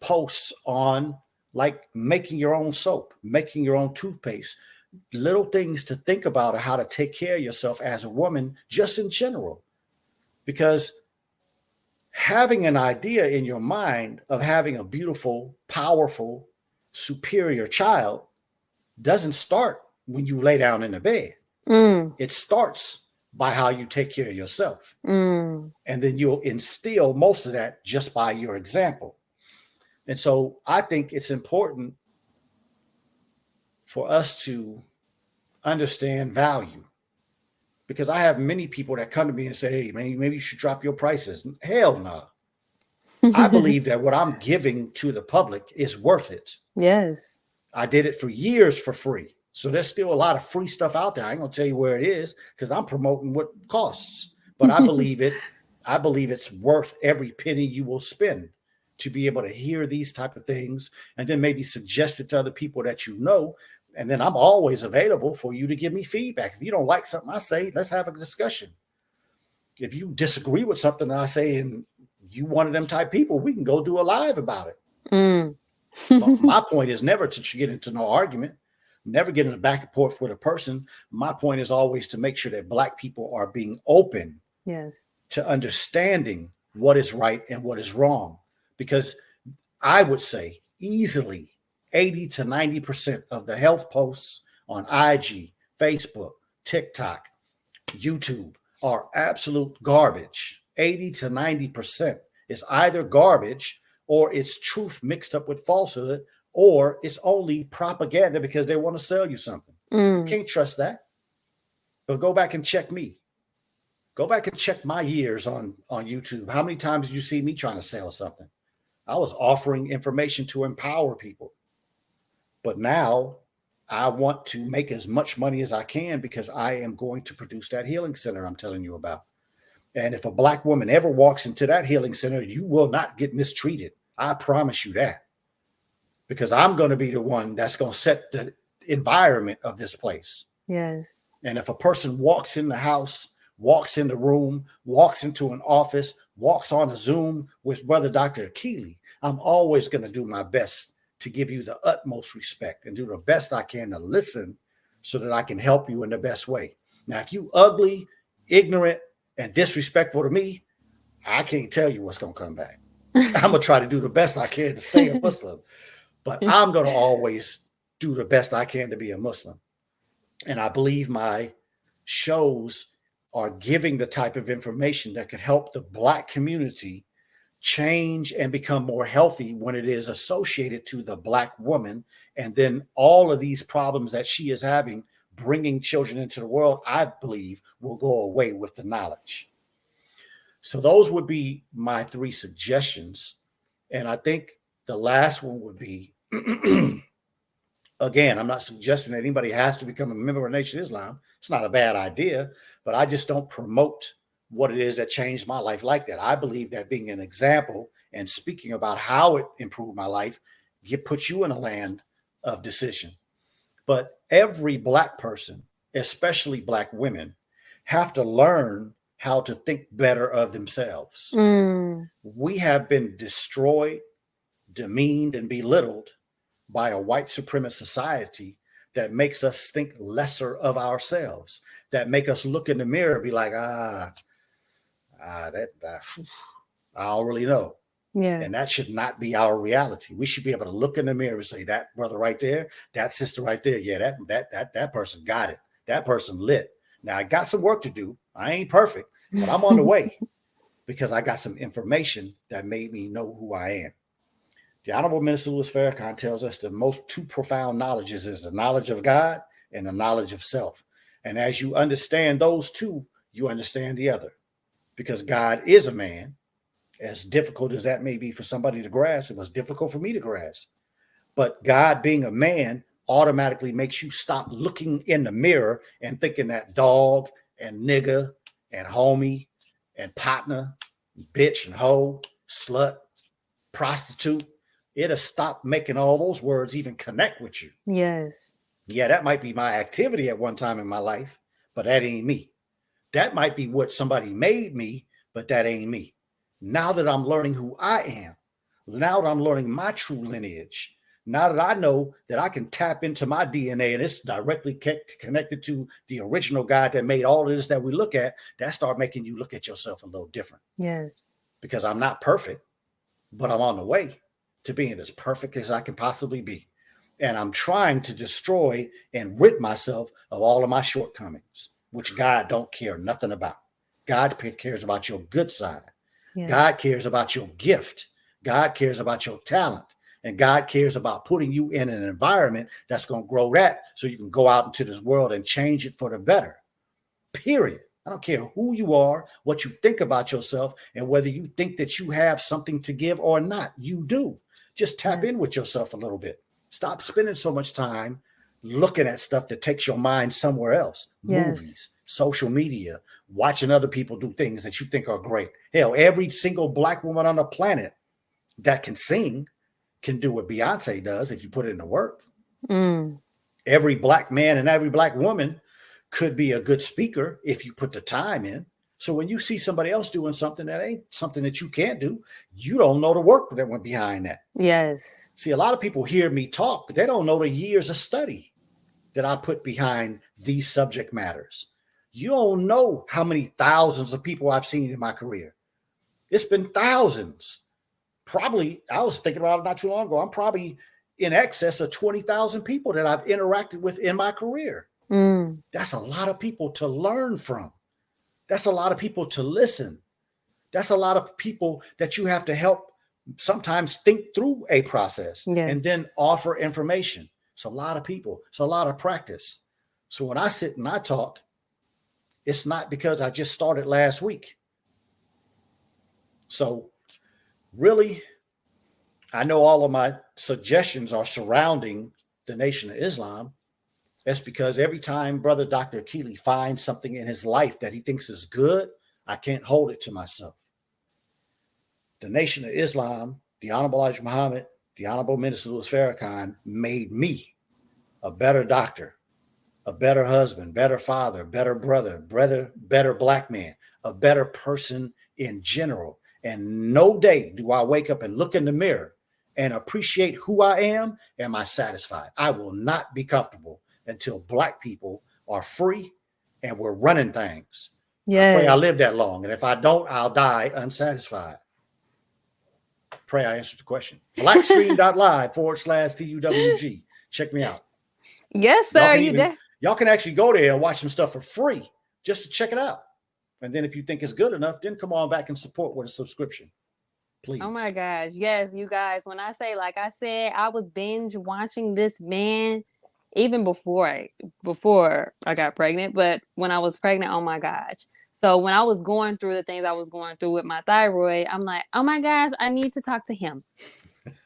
B: posts on like making your own soap, making your own toothpaste, little things to think about how to take care of yourself as a woman, just in general. Because having an idea in your mind of having a beautiful, powerful, superior child doesn't start when you lay down in the bed. It starts by how you take care of yourself. And then you'll instill most of that just by your example. And so I think it's important for us to understand value, because I have many people that come to me and say, hey, man, maybe you should drop your prices. Hell no. I believe that what I'm giving to the public is worth it. Yes. I did it for years for free. So there's still a lot of free stuff out there. I ain't going to tell you where it is because I'm promoting what costs. But I believe it. I believe it's worth every penny you will spend to be able to hear these type of things and then maybe suggest it to other people that you know. And then I'm always available for you to give me feedback. If you don't like something I say, let's have a discussion. If you disagree with something I say and you one of them type people, we can go do a live about it. My point is never to get into no argument, never get in a back and forth with a person. My point is always to make sure that Black people are being open
A: Yes.
B: to understanding what is right and what is wrong. Because I would say easily 80 to 90% of the health posts on IG, Facebook, TikTok, YouTube are absolute garbage. 80 to 90% is either garbage or it's truth mixed up with falsehood, or it's only propaganda because they want to sell you something. You can't trust that. But go back and check me. Go back and check my years on YouTube. How many times did you see me trying to sell something? I was offering information to empower people. But now I want to make as much money as I can because I am going to produce that healing center I'm telling you about. And if a Black woman ever walks into that healing center, you will not get mistreated. I promise you that. Because I'm going to be the one that's going to set the environment of this place.
A: Yes.
B: And if a person walks in the house, walks in the room, walks into an office, walks on a Zoom with Brother Dr. Akilli, I'm always going to do my best to give you the utmost respect and do the best I can to listen so that I can help you in the best way. Now, if you ugly, ignorant, and disrespectful to me, I can't tell you what's going to come back. I'm going to try to do the best I can to stay a Muslim, but I'm going to always do the best I can to be a Muslim. And I believe my shows are giving the type of information that could help the Black community change and become more healthy when it is associated to the Black woman. And then all of these problems that she is having, bringing children into the world, I believe will go away with the knowledge. So those would be my 3 suggestions. And I think the last one would be, again, I'm not suggesting that anybody has to become a member of Nation of Islam. It's not a bad idea, but I just don't promote what it is that changed my life like that. I believe that being an example and speaking about how it improved my life puts you in a land of decision. But every Black person, especially Black women, have to learn how to think better of themselves. We have been destroyed, demeaned, and belittled by a white supremacist society that makes us think lesser of ourselves, that make us look in the mirror and be like, I don't really know.
A: Yeah.
B: And that should not be our reality. We should be able to look in the mirror and say, that brother right there, that sister right there, yeah, that person got it. That person lit. Now I got some work to do. I ain't perfect, but I'm on the way because I got some information that made me know who I am. The Honorable Minister Louis Farrakhan tells us the most 2 profound knowledges is the knowledge of God and the knowledge of self. And as you understand those 2, you understand the other. Because God is a man. As difficult as that may be for somebody to grasp, it was difficult for me to grasp. But God being a man automatically makes you stop looking in the mirror and thinking that dog and nigga and homie and partner, bitch and hoe, slut, prostitute. It'll stop making all those words even connect with you.
A: Yes.
B: Yeah, that might be my activity at one time in my life, but that ain't me. That might be what somebody made me, but that ain't me. Now that I'm learning who I am, now that I'm learning my true lineage, now that I know that I can tap into my DNA and it's directly connected to the original God that made all of this that we look at, that start making you look at yourself a little different.
A: Yes.
B: Because I'm not perfect, but I'm on the way to being as perfect as I can possibly be. And I'm trying to destroy and rid myself of all of my shortcomings, which God don't care nothing about. God cares about your good side. Yes. God cares about your gift. God cares about your talent. And God cares about putting you in an environment that's going to grow that so you can go out into this world and change it for the better. Period. I don't care who you are, what you think about yourself, and whether you think that you have something to give or not. You do. Just tap in with yourself a little bit. Stop spending so much time looking at stuff that takes your mind somewhere else. Yes. Movies, social media, watching other people do things that you think are great. Hell, every single Black woman on the planet that can sing can do what Beyonce does if you put it into work. Every Black man and every Black woman could be a good speaker if you put the time in. So when you see somebody else doing something that ain't something that you can't do, you don't know the work that went behind that.
A: Yes.
B: See, a lot of people hear me talk, but they don't know the years of study that I put behind these subject matters. You don't know how many thousands of people I've seen in my career. It's been thousands. Probably, I was thinking about it not too long ago. I'm probably in excess of 20,000 people that I've interacted with in my career. That's a lot of people to learn from. That's a lot of people to listen. That's a lot of people that you have to help sometimes think through a process and then offer information. It's a lot of people. It's a lot of practice. So when I sit and I talk, it's not because I just started last week. So really, I know all of my suggestions are surrounding the Nation of Islam. That's because every time Brother Dr. Akilli finds something in his life that he thinks is good, I can't hold it to myself. The Nation of Islam, the Honorable Elijah Muhammad, the Honorable Minister Louis Farrakhan made me a better doctor, a better husband, better father, better brother, better black man, a better person in general. And no day do I wake up and look in the mirror and appreciate who I am I satisfied. I will not be comfortable until black people are free and we're running things. I pray I live that long. And if I don't, I'll die unsatisfied. Pray I answered the question. Blackstream.live/TUWG. Check me out.
A: Yes, sir.
B: Y'all can actually go there and watch some stuff for free just to check it out. And then if you think it's good enough, then come on back and support with a subscription. Please.
A: Oh my gosh. Yes, you guys. When I say, like I said, I was binge watching this man even before I got pregnant. But when I was pregnant, oh my gosh. So when I was going through the things I was going through with my thyroid, I'm like, oh my gosh, I need to talk to him.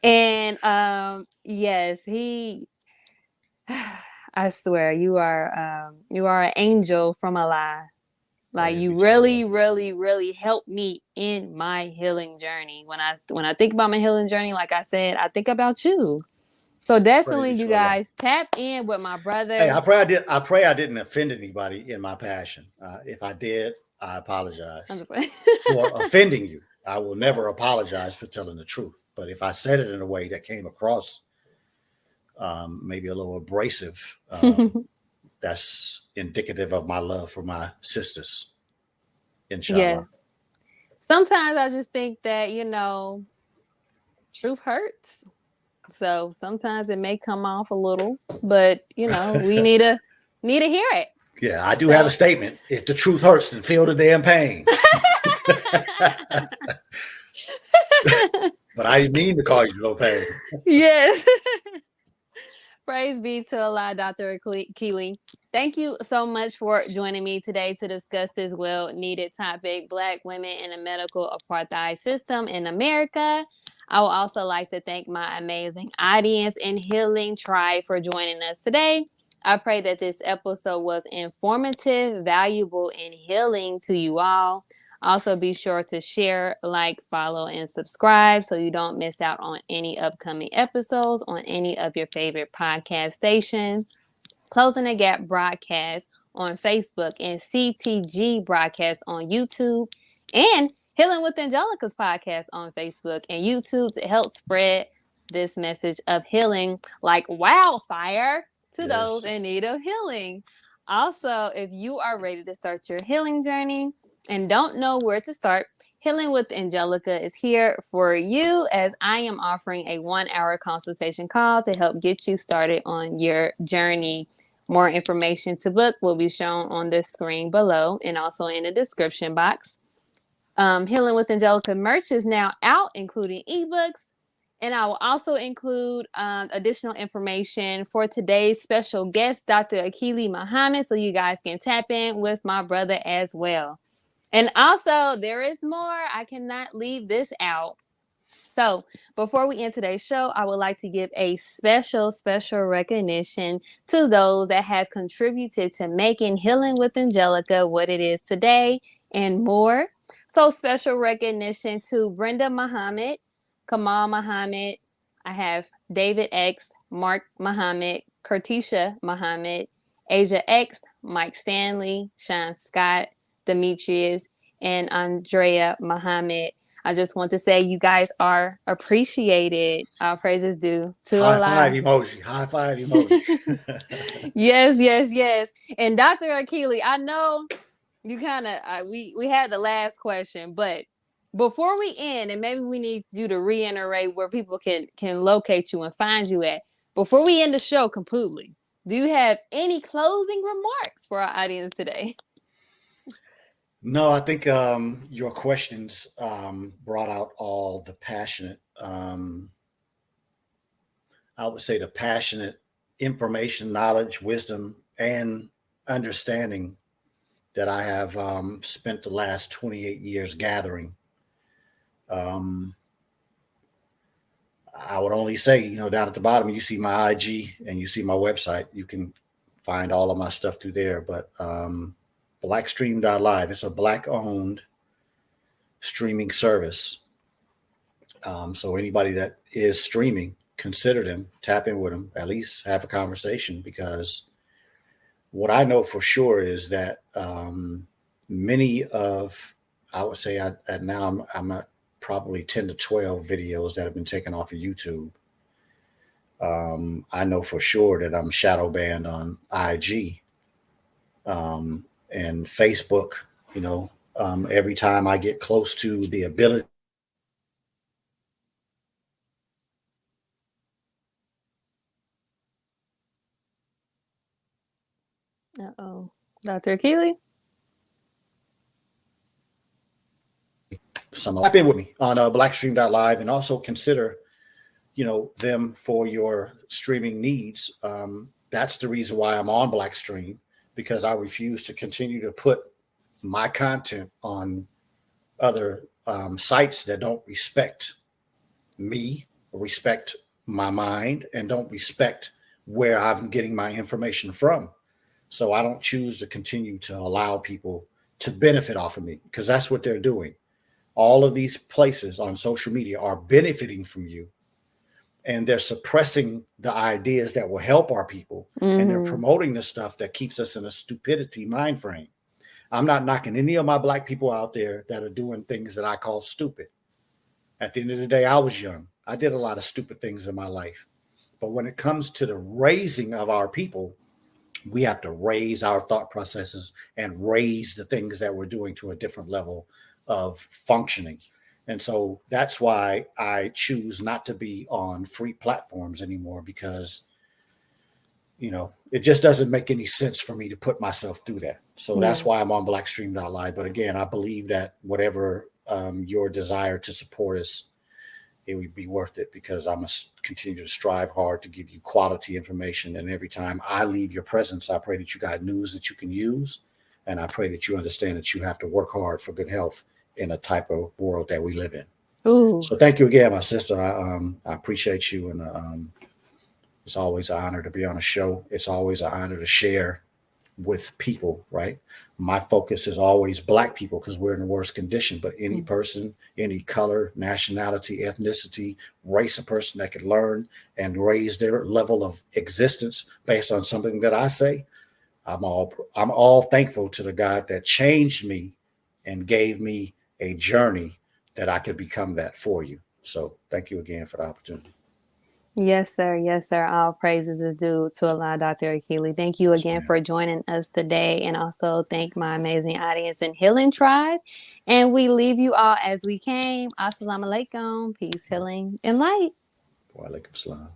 A: And yes, I swear you are an angel from a lie. Like you really, really, really helped me in my healing journey. When I think about my healing journey, like I said, I think about you. So definitely, you guys tap in with my brother.
B: Hey, I pray I didn't offend anybody in my passion. If I did, I apologize for offending you. I will never apologize for telling the truth. But if I said it in a way that came across maybe a little abrasive, that's indicative of my love for my sisters. Inshallah.
A: Yeah. Sometimes I just think that, truth hurts. So sometimes it may come off a little, but we need to hear it.
B: Yeah, I do have a statement. If the truth hurts, then feel the damn pain. But I didn't mean to call you no pain.
A: Yes. Praise be to Allah, Dr. Akilli. Thank you so much for joining me today to discuss this well-needed topic, Black women in a medical apartheid system in America. I would also like to thank my amazing audience and healing tribe for joining us today. I pray that this episode was informative, valuable, and healing to you all. Also, be sure to share, like, follow, and subscribe so you don't miss out on any upcoming episodes on any of your favorite podcast stations. Closing the Gap broadcast on Facebook and CTG broadcast on YouTube, and Healing with Angelica's podcast on Facebook and YouTube to help spread this message of healing like wildfire to those in need of healing. Also, if you are ready to start your healing journey and don't know where to start, Healing with Angelica is here for you, as I am offering a 1-hour consultation call to help get you started on your journey. More information to book will be shown on the screen below and also in the description box. Healing with Angelica merch is now out, including ebooks. And I will also include additional information for today's special guest, Dr. Akilli Muhammad, so you guys can tap in with my brother as well. And also, there is more. I cannot leave this out. So before we end today's show, I would like to give a special recognition to those that have contributed to making Healing with Angelica what it is today and more. So special recognition to Brenda Muhammad, Kamal Muhammad. I have David X, Mark Muhammad, Kurtisha Muhammad, Asia X, Mike Stanley, Sean Scott, Demetrius, and Andrea Muhammad. I just want to say you guys are appreciated. Our praises due to
B: High five
A: Allah.
B: emoji. High five emoji.
A: Yes, yes, yes. And Dr. Akilli, I know you kind of we had the last question, but before we end, and maybe we need you to reiterate where people can locate you and find you at. Before we end the show completely, do you have any closing remarks for our audience today?
B: No, I think your questions brought out all the passionate, I would say the passionate information, knowledge, wisdom, and understanding that I have spent the last 28 years gathering. Um, I would only say, down at the bottom, you see my IG and you see my website. You can find all of my stuff through there. But blackstream.live, it's a black owned streaming service. So anybody that is streaming, consider them, tap in with them, at least have a conversation, because what I know for sure is that many of, I would say, I'm at probably 10 to 12 videos that have been taken off of YouTube. I know for sure that I'm shadow banned on IG and Facebook. Every time I get close to the ability.
A: Uh-oh. Dr. Akilli?
B: Tap in with me on blackstream.live, and also consider them for your streaming needs. That's the reason why I'm on Blackstream, because I refuse to continue to put my content on other sites that don't respect me, respect my mind, and don't respect where I'm getting my information from. So I don't choose to continue to allow people to benefit off of me, because that's what they're doing. All of these places on social media are benefiting from you, and they're suppressing the ideas that will help our people. Mm-hmm. And they're promoting the stuff that keeps us in a stupidity mind frame. I'm not knocking any of my black people out there that are doing things that I call stupid. At the end of the day, I was young. I did a lot of stupid things in my life. But when it comes to the raising of our people, we have to raise our thought processes and raise the things that we're doing to a different level of functioning. And so that's why I choose not to be on free platforms anymore, because, it just doesn't make any sense for me to put myself through that. So that's why I'm on blackstream.live. But again, I believe that whatever your desire to support us, it would be worth it, because I must continue to strive hard to give you quality information. And every time I leave your presence, I pray that you got news that you can use. And I pray that you understand that you have to work hard for good health in a type of world that we live in. Ooh. So thank you again, my sister. I appreciate you. And it's always an honor to be on a show. It's always an honor to share with people, right? My focus is always black people, because we're in the worst condition. But any person, any color, nationality, ethnicity, race, a person that can learn and raise their level of existence based on something that I say, I'm all thankful to the God that changed me and gave me a journey that I could become that for you. So thank you again for the opportunity.
A: Yes, sir. Yes, sir. All praises is due to Allah, Dr. Akilli. Thank you again for joining us today. And also thank my amazing audience in Healing Tribe. And we leave you all as we came. Assalamu alaikum. Peace, healing, and light.
B: Wa alaikum salam.